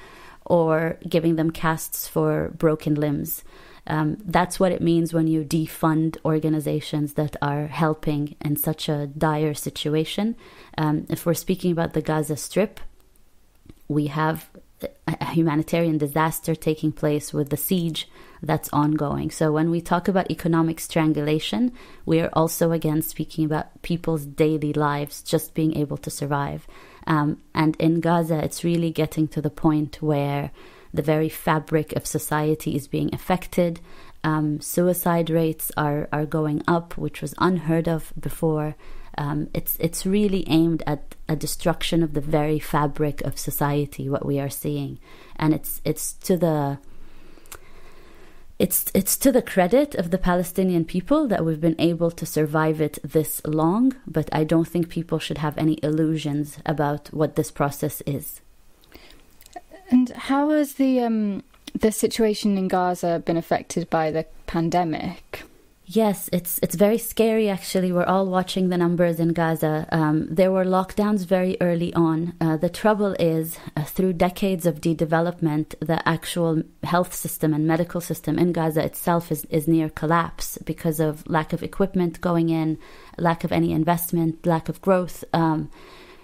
or giving them casts for broken limbs. That's what it means when you defund organizations that are helping in such a dire situation. If we're speaking about the Gaza Strip, we have a humanitarian disaster taking place with the siege that's ongoing. So when we talk about economic strangulation, we are also again speaking about people's daily lives just being able to survive. And in Gaza, it's really getting to the point where the very fabric of society is being affected. Suicide rates are going up, which was unheard of before. It's really aimed at a destruction of the very fabric of society, what we are seeing. And it's to the credit of the Palestinian people that we've been able to survive it this long, but I don't think people should have any illusions about what this process is. And how has the situation in Gaza been affected by the pandemic? Yes, it's very scary, actually. We're all watching the numbers in Gaza. There were lockdowns very early on. The trouble is, through decades of de-development, the actual health system and medical system in Gaza itself is near collapse because of lack of equipment going in, lack of any investment, lack of growth.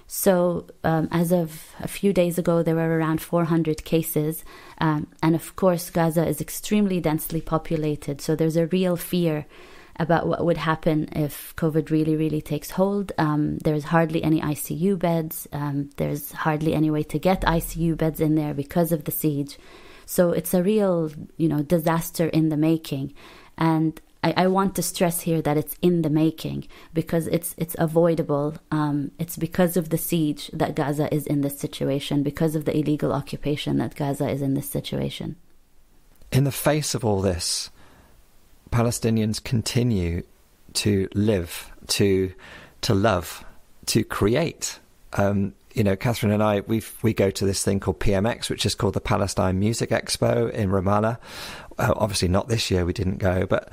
So as of a few days ago, there were around 400 cases. And of course, Gaza is extremely densely populated. So there's a real fear about what would happen if COVID really, really takes hold. There's hardly any ICU beds. There's hardly any way to get ICU beds in there because of the siege. So it's a real, disaster in the making. And I want to stress here that it's in the making because it's avoidable. It's because of the siege that Gaza is in this situation, because of the illegal occupation that Gaza is in this situation. In the face of all this, Palestinians continue to live, to love, to create. Katherine and I, we go to this thing called PMX, which is called the Palestine Music Expo in Ramallah. Obviously not this year, we didn't go, but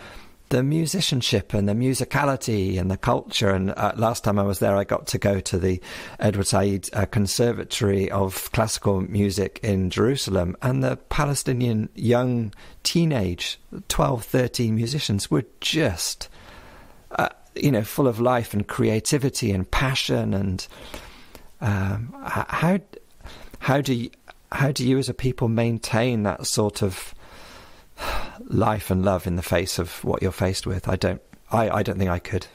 the musicianship and the musicality and the culture. And last time I was there, I got to go to the Edward Said Conservatory of Classical Music in Jerusalem. And the Palestinian young teenage 12, 13 musicians were just, full of life and creativity and passion. And how do you as a people maintain that sort of life and love in the face of what you're faced with? I don't think I could.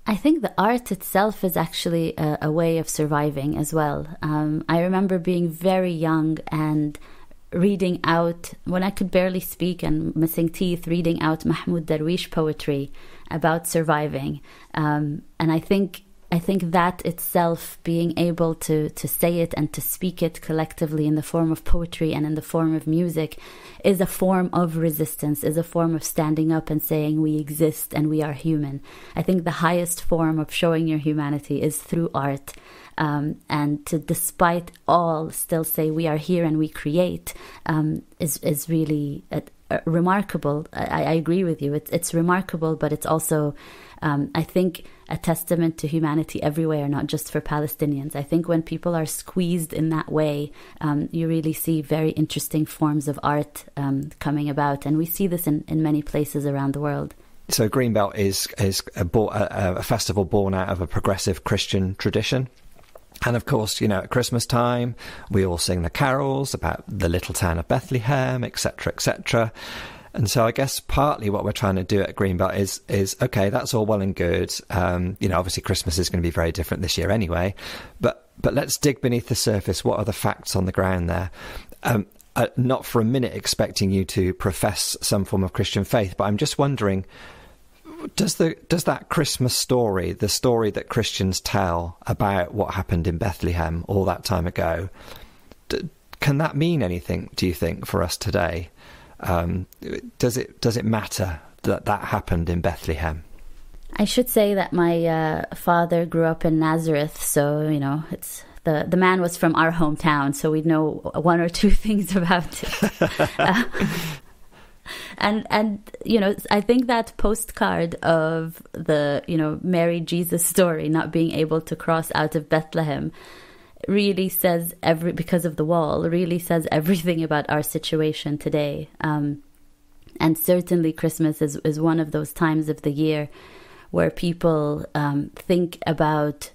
I think the art itself is actually a way of surviving as well. I remember being very young and reading out, when I could barely speak and missing teeth, reading out Mahmoud Darwish poetry about surviving. And I think that itself, being able to say it and to speak it collectively in the form of poetry and in the form of music, is a form of resistance, is a form of standing up and saying we exist and we are human. I think the highest form of showing your humanity is through art. And to, despite all, still say we are here and we create is really remarkable. I agree with you. It's remarkable, but it's also, I think, a testament to humanity everywhere, not just for Palestinians. I think when people are squeezed in that way, you really see very interesting forms of art coming about. And we see this in many places around the world. So Greenbelt is a festival born out of a progressive Christian tradition. And of course, at Christmas time, we all sing the carols about the little town of Bethlehem, etc., etc. And so I guess partly what we're trying to do at Greenbelt is okay, that's all well and good. Obviously Christmas is going to be very different this year anyway, but let's dig beneath the surface. What are the facts on the ground there? Not for a minute expecting you to profess some form of Christian faith, but I'm just wondering, does that Christmas story, the story that Christians tell about what happened in Bethlehem all that time ago, can that mean anything, do you think, for us today? Does it matter that happened in Bethlehem? I should say that my father grew up in Nazareth, so it's the man was from our hometown, so we'd know one or two things about it. And I think that postcard of the Mary Jesus story not being able to cross out of Bethlehem really says because of the wall, really says everything about our situation today. And certainly Christmas is one of those times of the year where people think about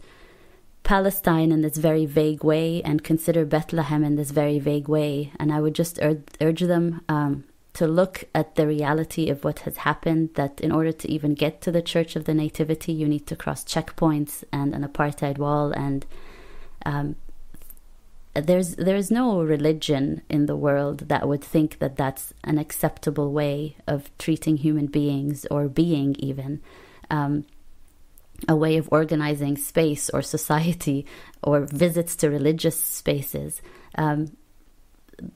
Palestine in this very vague way and consider Bethlehem in this very vague way. And I would just urge them to look at the reality of what has happened, that in order to even get to the Church of the Nativity, you need to cross checkpoints and an apartheid wall. And there's no religion in the world that would think that that's an acceptable way of treating human beings or being even. a way of organizing space or society or visits to religious spaces.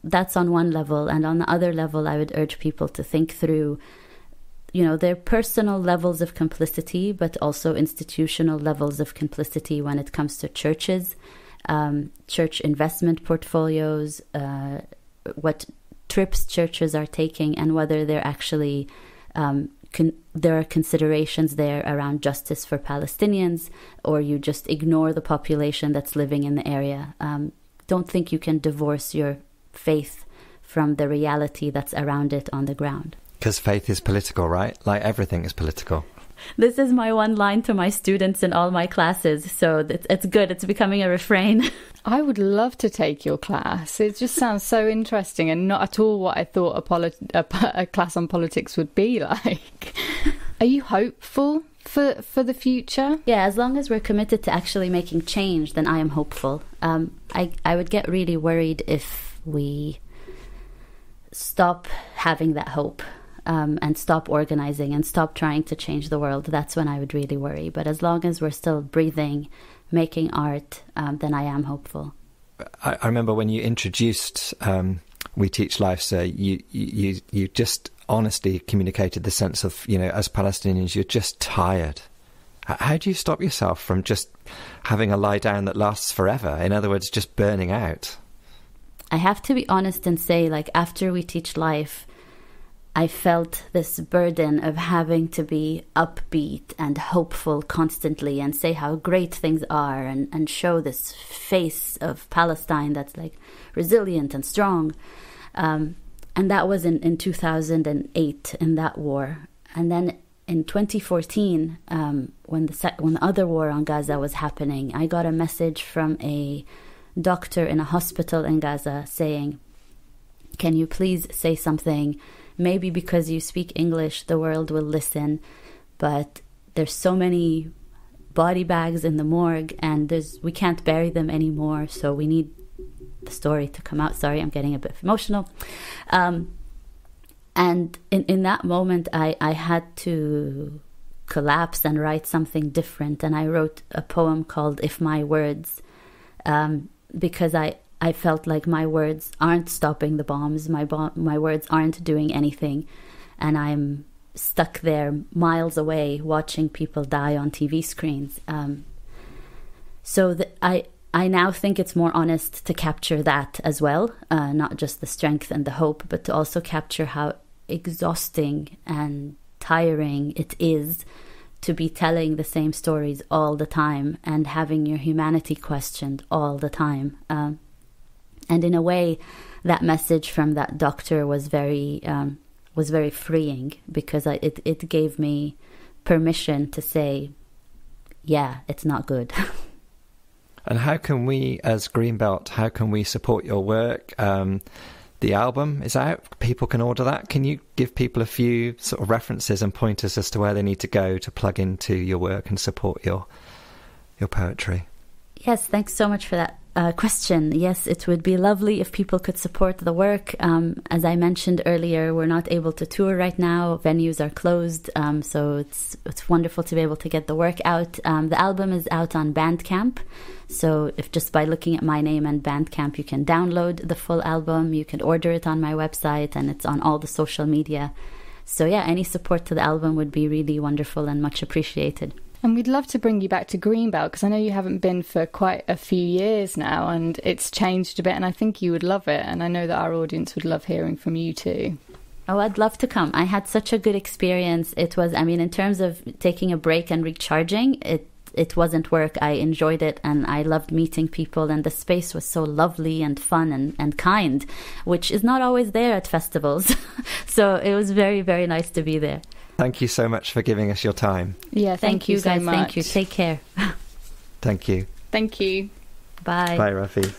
That's on one level. And on the other level, I would urge people to think through, their personal levels of complicity, but also institutional levels of complicity when it comes to churches, church investment portfolios, what trips churches are taking, and whether they're actually there are considerations there around justice for Palestinians, or you just ignore the population that's living in the area. Don't think you can divorce your faith from the reality that's around it on the ground. Because faith is political, right? Like everything is political. This is my one line to my students in all my classes, so it's good. It's becoming a refrain. I would love to take your class. It just sounds so interesting and not at all what I thought a class on politics would be like. Are you hopeful for the future? Yeah, as long as we're committed to actually making change, then I am hopeful. I would get really worried if we stop having that hope. And stop organizing and stop trying to change the world. That's when I would really worry. But as long as we're still breathing, making art, then I am hopeful. I remember when you introduced We Teach Life, so you just honestly communicated the sense of, as Palestinians, you're just tired. How do you stop yourself from just having a lie down that lasts forever? In other words, just burning out? I have to be honest and say, after We Teach Life, I felt this burden of having to be upbeat and hopeful constantly and say how great things are and show this face of Palestine that's resilient and strong. And that was in 2008 in that war. And then in 2014, when the other war on Gaza was happening, I got a message from a doctor in a hospital in Gaza saying, "Can you please say something? Maybe because you speak English, the world will listen, but there's so many body bags in the morgue and we can't bury them anymore, so we need the story to come out." Sorry, I'm getting a bit emotional. And in that moment, I had to collapse and write something different. And I wrote a poem called If My Words, because I felt like my words aren't stopping the bombs. My words aren't doing anything. And I'm stuck there miles away watching people die on TV screens. So I now think it's more honest to capture that as well. Not just the strength and the hope, but to also capture how exhausting and tiring it is to be telling the same stories all the time and having your humanity questioned all the time. And in a way, that message from that doctor was very freeing, because it gave me permission to say, yeah, it's not good. And how can we, as Greenbelt, how can we support your work? The album is out. People can order that. Can you give people a few sort of references and pointers as to where they need to go to plug into your work and support your poetry? Yes, thanks so much for that question. Yes, it would be lovely if people could support the work. As I mentioned earlier, we're not able to tour right now. Venues are closed, so it's wonderful to be able to get the work out. The album is out on Bandcamp, so if just by looking at my name and Bandcamp, you can download the full album. You can order it on my website, and it's on all the social media. So yeah, any support to the album would be really wonderful and much appreciated. And we'd love to bring you back to Greenbelt, because I know you haven't been for quite a few years now, and it's changed a bit, and I think you would love it. And I know that our audience would love hearing from you too. Oh, I'd love to come. I had such a good experience. It was, in terms of taking a break and recharging, it wasn't work. I enjoyed it, and I loved meeting people, and the space was so lovely and fun and kind, which is not always there at festivals. So it was very, very nice to be there. Thank you so much for giving us your time. Yeah, thank you guys. So much. Thank you. Take care. Thank you. Thank you. Bye. Bye, Rafeef.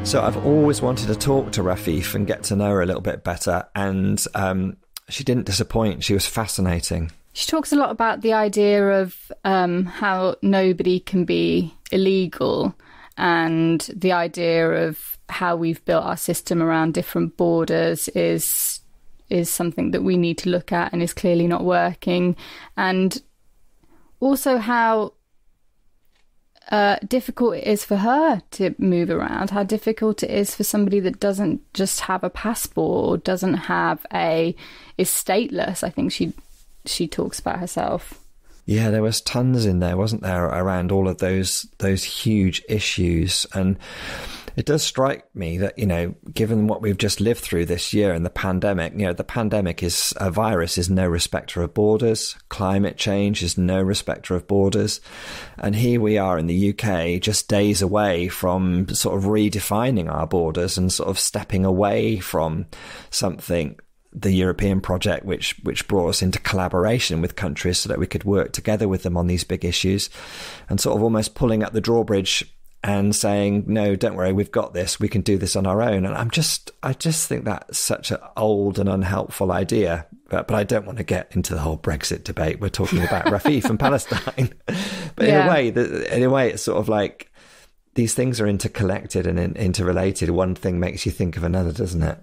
So I've always wanted to talk to Rafeef and get to know her a little bit better, and she didn't disappoint. She was fascinating. She talks a lot about the idea of how nobody can be illegal, And the idea of how we've built our system around different borders is something that we need to look at and is clearly not working. And also how difficult it is for her to move around, how difficult it is for somebody that doesn't just have a passport or doesn't have is stateless. I think she talks about herself. Yeah, there was tons in there, wasn't there, around all of those huge issues. And it does strike me that, you know, given what we've just lived through this year and the pandemic, you know, the pandemic is a virus is no respecter of borders. Climate change is no respecter of borders. And here we are in the UK, just days away from sort of redefining our borders and sort of stepping away from something, the European project, which brought us into collaboration with countries so that we could work together with them on these big issues, and sort of almost pulling up the drawbridge and saying, no, don't worry, we've got this, we can do this on our own. And I just think that's such an old and unhelpful idea. But I don't want to get into the whole Brexit debate. We're talking about Rafeef and Palestine. But in a way, it's sort of like these things are interconnected and interrelated. One thing makes you think of another, doesn't it?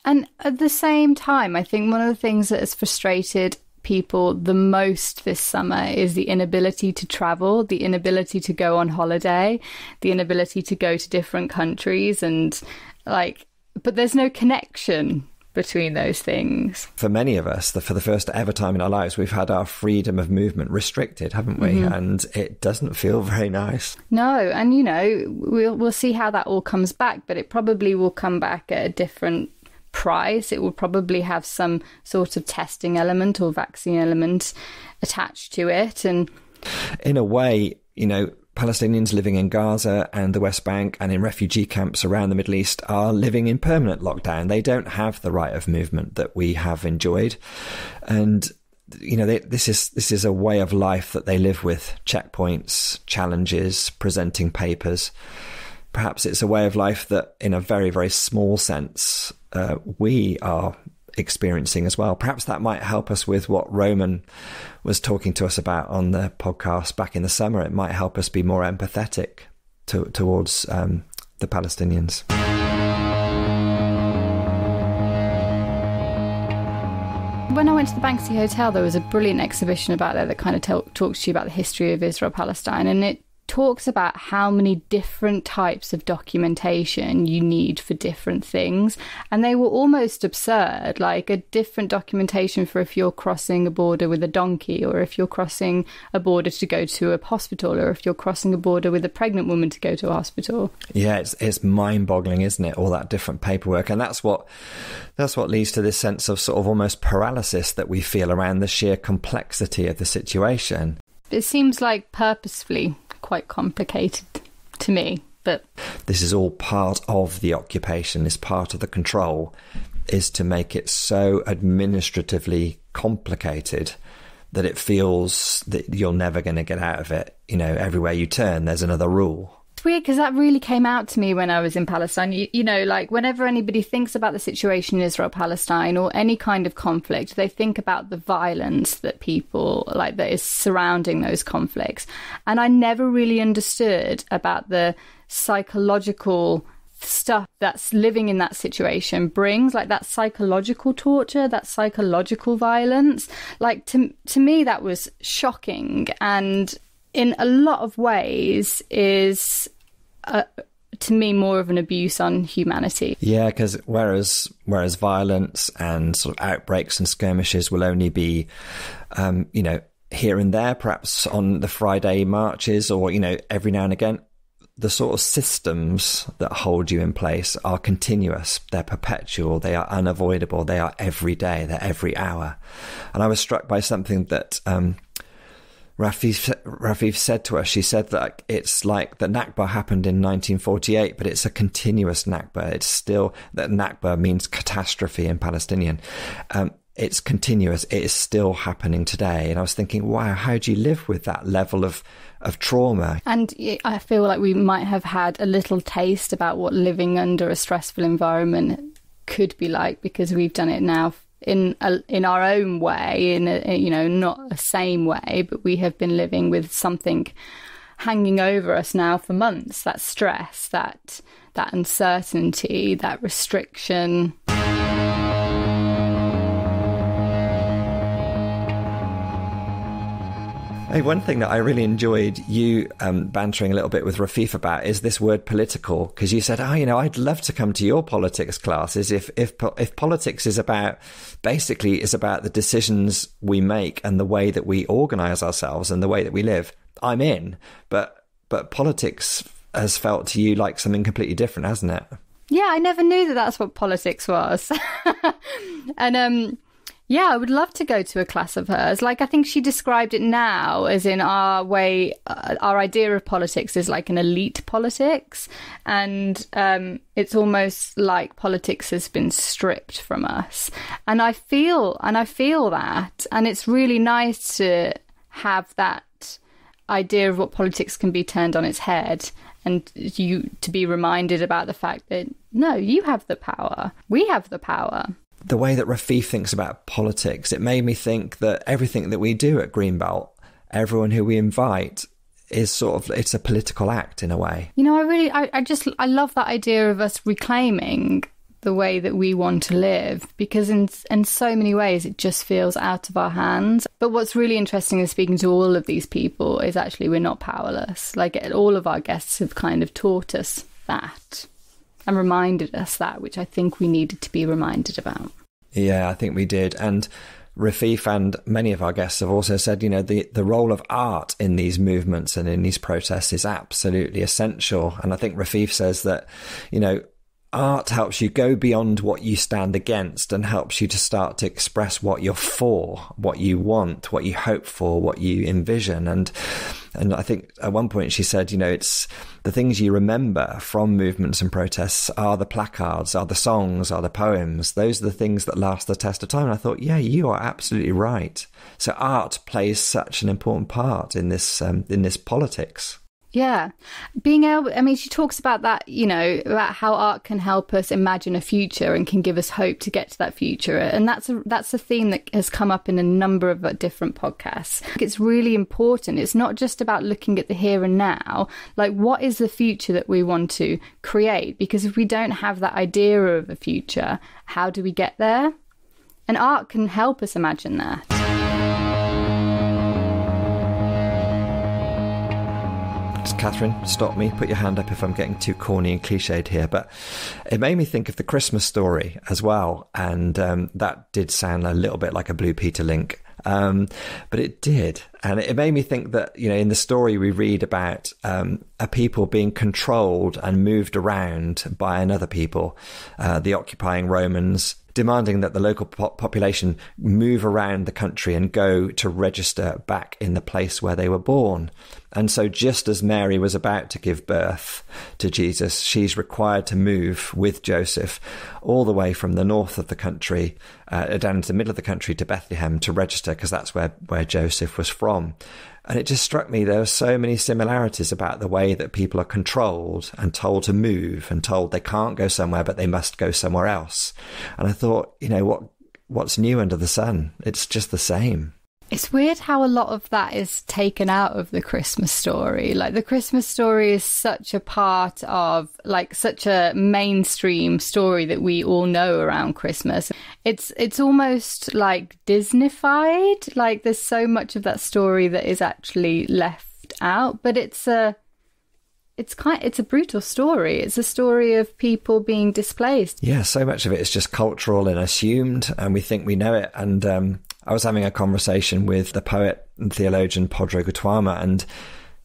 And at the same time, I think one of the things that has frustrated people the most this summer is the inability to travel, the inability to go on holiday, the inability to go to different countries, and but there's no connection between those things. For many of us, for the first ever time in our lives, we've had our freedom of movement restricted, haven't we? Mm-hmm. And it doesn't feel very nice. No, and you know, we'll see how that all comes back, but it probably will come back at a different price. It will probably have some sort of testing element or vaccine element attached to it. And in a way, you know, Palestinians living in Gaza and the West Bank and in refugee camps around the Middle East are living in permanent lockdown. They don't have the right of movement that we have enjoyed. And, you know, this is a way of life that they live with: checkpoints, challenges, presenting papers. Perhaps it's a way of life that, in a very, very small sense, we are experiencing as well. Perhaps that might help us with what Roman was talking to us about on the podcast back in the summer. It might help us be more empathetic towards the Palestinians. When I went to the Banksy Hotel, there was a brilliant exhibition about there that kind of talks to you about the history of Israel-Palestine, and it talks about how many different types of documentation you need for different things, and they were almost absurd, like a different documentation for if you're crossing a border with a donkey, or if you're crossing a border to go to a hospital, or if you're crossing a border with a pregnant woman to go to a hospital. Yeah, it's mind-boggling, isn't it, all that different paperwork. And that's what leads to this sense of sort of almost paralysis that we feel around the sheer complexity of the situation. It seems like purposefully quite complicated to me, but this is all part of the occupation, is part of the control, is to make it so administratively complicated that it feels that you're never going to get out of it. You know, everywhere you turn, there's another rule. It's weird because that really came out to me when I was in Palestine. You know, like whenever anybody thinks about the situation in Israel-Palestine or any kind of conflict, they think about the violence that people like that is surrounding those conflicts. And I never really understood about the psychological stuff that's living in that situation brings, like that psychological torture, that psychological violence. Like to me, that was shocking, and in a lot of ways is to me more of an abuse on humanity. Yeah, because whereas violence and sort of outbreaks and skirmishes will only be you know, here and there, perhaps on the Friday marches, or, you know, every now and again, the sort of systems that hold you in place are continuous, they're perpetual, they are unavoidable, they are every day, they're every hour. And I was struck by something that Rafeef said to us. She said that it's like the Nakba happened in 1948, but it's a continuous Nakba. It's still, that Nakba means catastrophe in Palestinian. It's continuous. It is still happening today. And I was thinking, wow, how do you live with that level of trauma? And I feel like we might have had a little taste about what living under a stressful environment could be like, because we've done it now in our own way, in a, you know, not the same way, but we have been living with something hanging over us now for months, that stress, that uncertainty, that restriction. Hey, one thing that I really enjoyed you bantering a little bit with Rafeef about is this word political, because you said, I'd love to come to your politics classes if politics is about the decisions we make and the way that we organise ourselves and the way that we live. I'm in, but politics has felt to you like something completely different, hasn't it? Yeah, I never knew that that's what politics was. And yeah, I would love to go to a class of hers. Like, I think she described it now as in our way, our idea of politics is like an elite politics. And it's almost like politics has been stripped from us. And I feel that. And it's really nice to have that idea of what politics can be turned on its head. And you to be reminded about the fact that, no, you have the power. We have the power. The way that Rafeef thinks about politics, it made me think that everything that we do at Greenbelt, everyone who we invite, is it's a political act in a way. I love that idea of us reclaiming the way that we want to live, because in so many ways it just feels out of our hands. But what's really interesting is speaking to all of these people is actually we're not powerless. Like, all of our guests have kind of taught us that. And reminded us that, which I think we needed to be reminded about. Yeah, I think we did. And Rafeef and many of our guests have also said, the role of art in these movements and in these protests is absolutely essential. And I think Rafeef says that, art helps you go beyond what you stand against and helps you to start to express what you're for, what you want, what you hope for, what you envision. And I think at one point she said, it's the things you remember from movements and protests are the placards, are the songs, are the poems. Those are the things that last the test of time. And I thought, yeah, you are absolutely right. So art plays such an important part in this politics. Yeah. She talks about that, about how art can help us imagine a future and can give us hope to get to that future. And that's a theme that has come up in a number of different podcasts. It's really important. It's not just about looking at the here and now. Like, what is the future that we want to create? Because if we don't have that idea of a future, how do we get there? And art can help us imagine that. Catherine, stop me, put your hand up if I'm getting too corny and cliched here, but it made me think of the Christmas story as well, and that did sound a little bit like a Blue Peter link, but it did, and it made me think that, in the story we read about a people being controlled and moved around by another people, the occupying Romans, demanding that the local population move around the country and go to register back in the place where they were born. And so just as Mary was about to give birth to Jesus, she's required to move with Joseph all the way from the north of the country, down to the middle of the country to Bethlehem to register, because that's where Joseph was from. And it just struck me there are so many similarities about the way that people are controlled and told to move and told they can't go somewhere, but they must go somewhere else. And I thought, what's new under the sun? It's just the same. It's weird how a lot of that is taken out of the Christmas story. Like, the Christmas story is such a part of, like, such a mainstream story that we all know around Christmas. It's almost like Disney-fied. Like, there's so much of that story that is actually left out. But it's a brutal story. It's a story of people being displaced. Yeah, so much of it is just cultural and assumed, and we think we know it. And I was having a conversation with the poet and theologian Podro Gutuama, and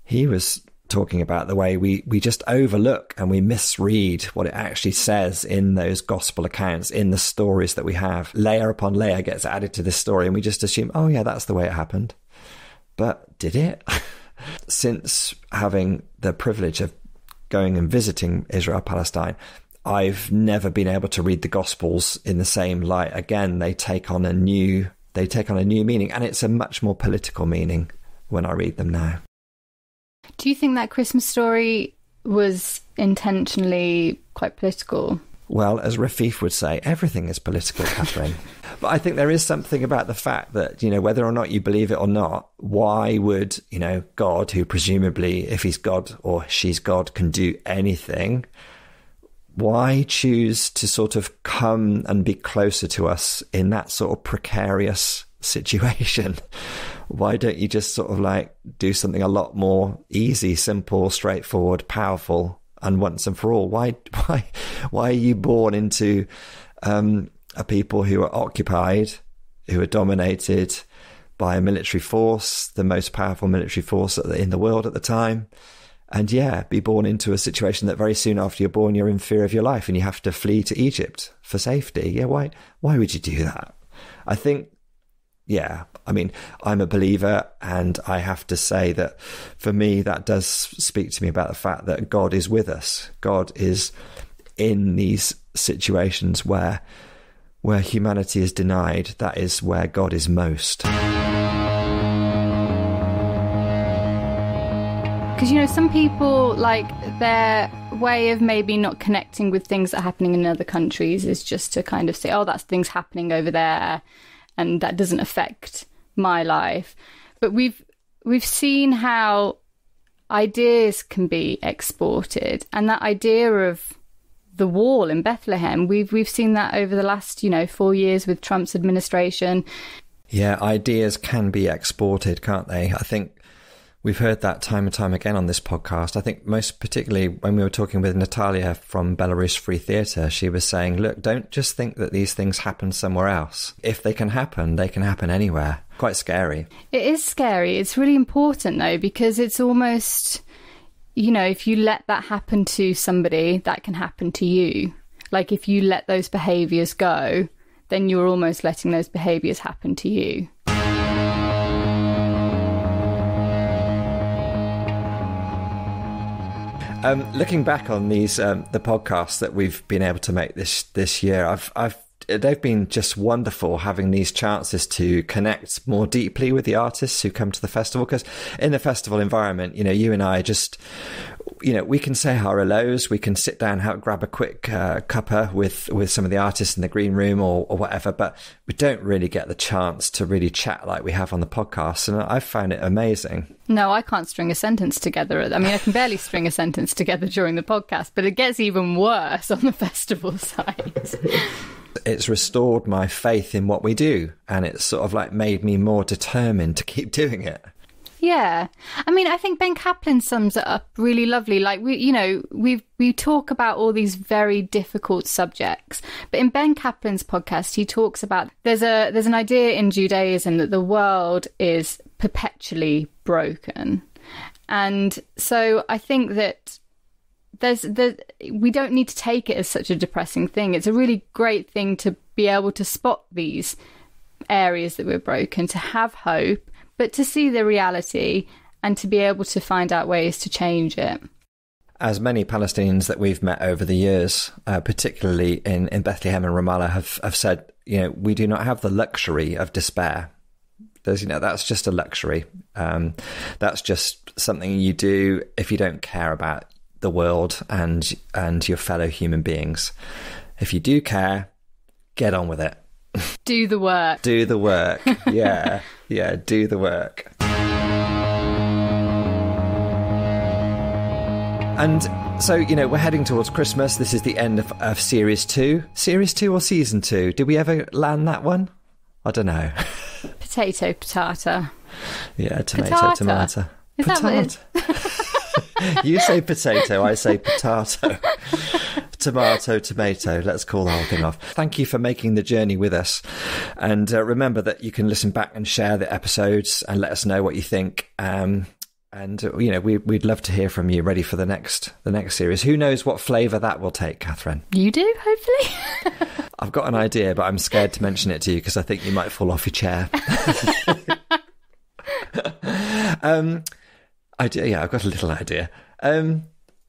he was talking about the way we just overlook and we misread what it actually says in those gospel accounts, in the stories that we have. Layer upon layer gets added to this story, and we just assume, oh yeah, that's the way it happened. But did it? Since having the privilege of going and visiting Israel, Palestine, I've never been able to read the Gospels in the same light again. They take on a new meaning, and it's a much more political meaning when I read them now. Do you think that Christmas story was intentionally quite political? Well, as Rafeef would say, everything is political, Catherine. But I think there is something about the fact that, you know, whether or not you believe it or not, why would, you know, God, who presumably, if he's God or she's God, can do anything, why choose to sort of come and be closer to us in that sort of precarious situation? Why don't you just sort of like do something a lot more easy, simple, straightforward, powerful, and once and for all? Why are you born into a people who are occupied, who are dominated by a military force, the most powerful military force in the world at the time? And yeah, be born into a situation that very soon after you're born, you're in fear of your life and you have to flee to Egypt for safety. Yeah, why would you do that? I think, yeah, I mean, I'm a believer, and I have to say that for me, that does speak to me about the fact that God is with us. God is in these situations where humanity is denied. That is where God is most. Because, you know, some people, like, their way of maybe not connecting with things that are happening in other countries is just to kind of say, oh, that's things happening over there, and that doesn't affect my life. But we've seen how ideas can be exported, and that idea of the wall in Bethlehem, we've seen that over the last, 4 years with Trump's administration. Yeah, ideas can be exported, can't they? I think we've heard that time and time again on this podcast. I think most particularly when we were talking with Natalia from Belarus Free Theatre, she was saying, look, don't just think that these things happen somewhere else. If they can happen anywhere. Quite scary. It is scary. It's really important, though, because it's almost, if you let that happen to somebody, that can happen to you. Like, if you let those behaviours go, then you're almost letting those behaviours happen to you. Looking back on these, the podcasts that we've been able to make this year, they've been just wonderful, having these chances to connect more deeply with the artists who come to the festival. Because in the festival environment, you and I just, we can say our hellos, we can sit down, grab a quick cuppa with some of the artists in the green room or whatever, but we don't really get the chance to really chat like we have on the podcast. And I've found it amazing. No, I can't string a sentence together. I mean, I can barely string a sentence together during the podcast, but it gets even worse on the festival side. It's restored my faith in what we do, and it's sort of like made me more determined to keep doing it. Yeah. I mean, I think Ben Kaplan sums it up really lovely. Like, we talk about all these very difficult subjects, but in Ben Kaplan's podcast, he talks about there's an idea in Judaism that the world is perpetually broken. And so I think that we don't need to take it as such a depressing thing. It's a really great thing to be able to spot these areas that we're broken, to have hope, but to see the reality and to be able to find out ways to change it. As many Palestinians that we've met over the years, particularly in Bethlehem and Ramallah, have said, we do not have the luxury of despair. That's just a luxury. That's just something you do if you don't care about the world and your fellow human beings. If you do care, get on with it. Do the work. Do the work. Yeah. Yeah, do the work. And so, we're heading towards Christmas. This is the end of Series 2. Series 2 or Season 2? Did we ever land that one? I don't know. Potato, patata. Yeah, tomato, Patata. tomato. Is Patata. that what it is? You say potato, I say potato. Tomato, tomato. Let's call the whole thing off. Thank you for making the journey with us. And remember that you can listen back and share the episodes and let us know what you think. We'd love to hear from you, ready for the next series. Who knows what flavour that will take, Catherine? You do, hopefully. I've got an idea, but I'm scared to mention it to you because I think you might fall off your chair. I've got a little idea.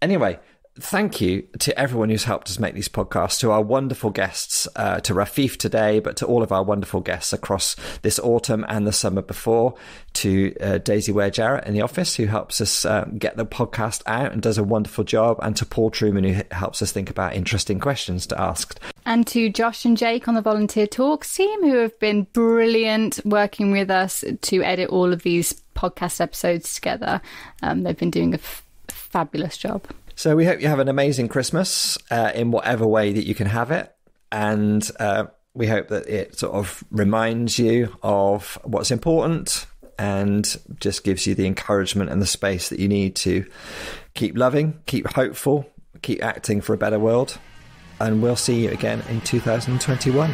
Anyway, thank you to everyone who's helped us make these podcasts, to our wonderful guests, to Rafeef today, but to all of our wonderful guests across this autumn and the summer before, to Daisy Ware-Jarrett in the office, who helps us get the podcast out and does a wonderful job, and to Paul Truman, who helps us think about interesting questions to ask. And to Josh and Jake on the Volunteer Talks team, who have been brilliant working with us to edit all of these podcast episodes together. They've been doing a fabulous job. So we hope you have an amazing Christmas in whatever way that you can have it. And we hope that it sort of reminds you of what's important and just gives you the encouragement and the space that you need to keep loving, keep hopeful, keep acting for a better world. And we'll see you again in 2021.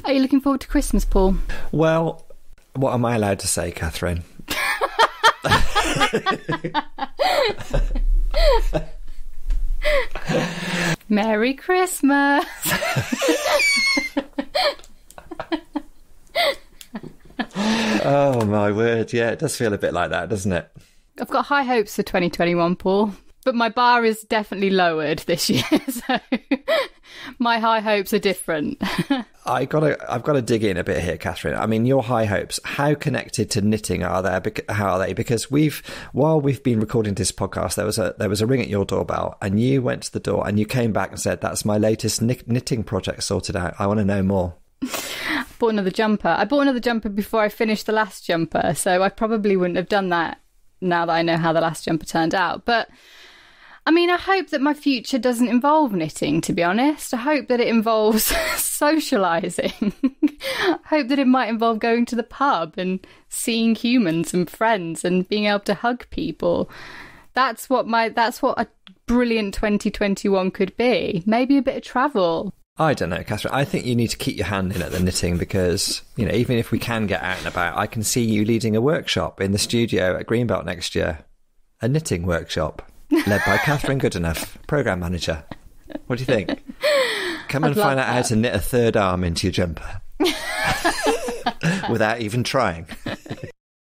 Are you looking forward to Christmas, Paul? Well, what am I allowed to say, Catherine? Merry Christmas! Oh, my word. Yeah, it does feel a bit like that, doesn't it? I've got high hopes for 2021, Paul. But my bar is definitely lowered this year, so my high hopes are different. I've got to dig in a bit here, Catherine. I mean, your high hopes, how connected to knitting are they? How are they? Because while we've been recording this podcast, there was a ring at your doorbell, and you went to the door and you came back and said, "That's my latest knitting project sorted out. I want to know more." I bought another jumper before I finished the last jumper, so I probably wouldn't have done that now that I know how the last jumper turned out. But I mean, I hope that my future doesn't involve knitting, to be honest. I hope that it involves socialising. I hope that it might involve going to the pub and seeing humans and friends and being able to hug people. That's what a brilliant 2021 could be. Maybe a bit of travel. I don't know, Catherine. I think you need to keep your hand in at the knitting because, you know, even if we can get out and about, I can see you leading a workshop in the studio at Greenbelt next year. A knitting workshop. Led by Catherine Goodenough, Programme Manager. What do you think? Come and find out how to knit a third arm into your jumper. Without even trying.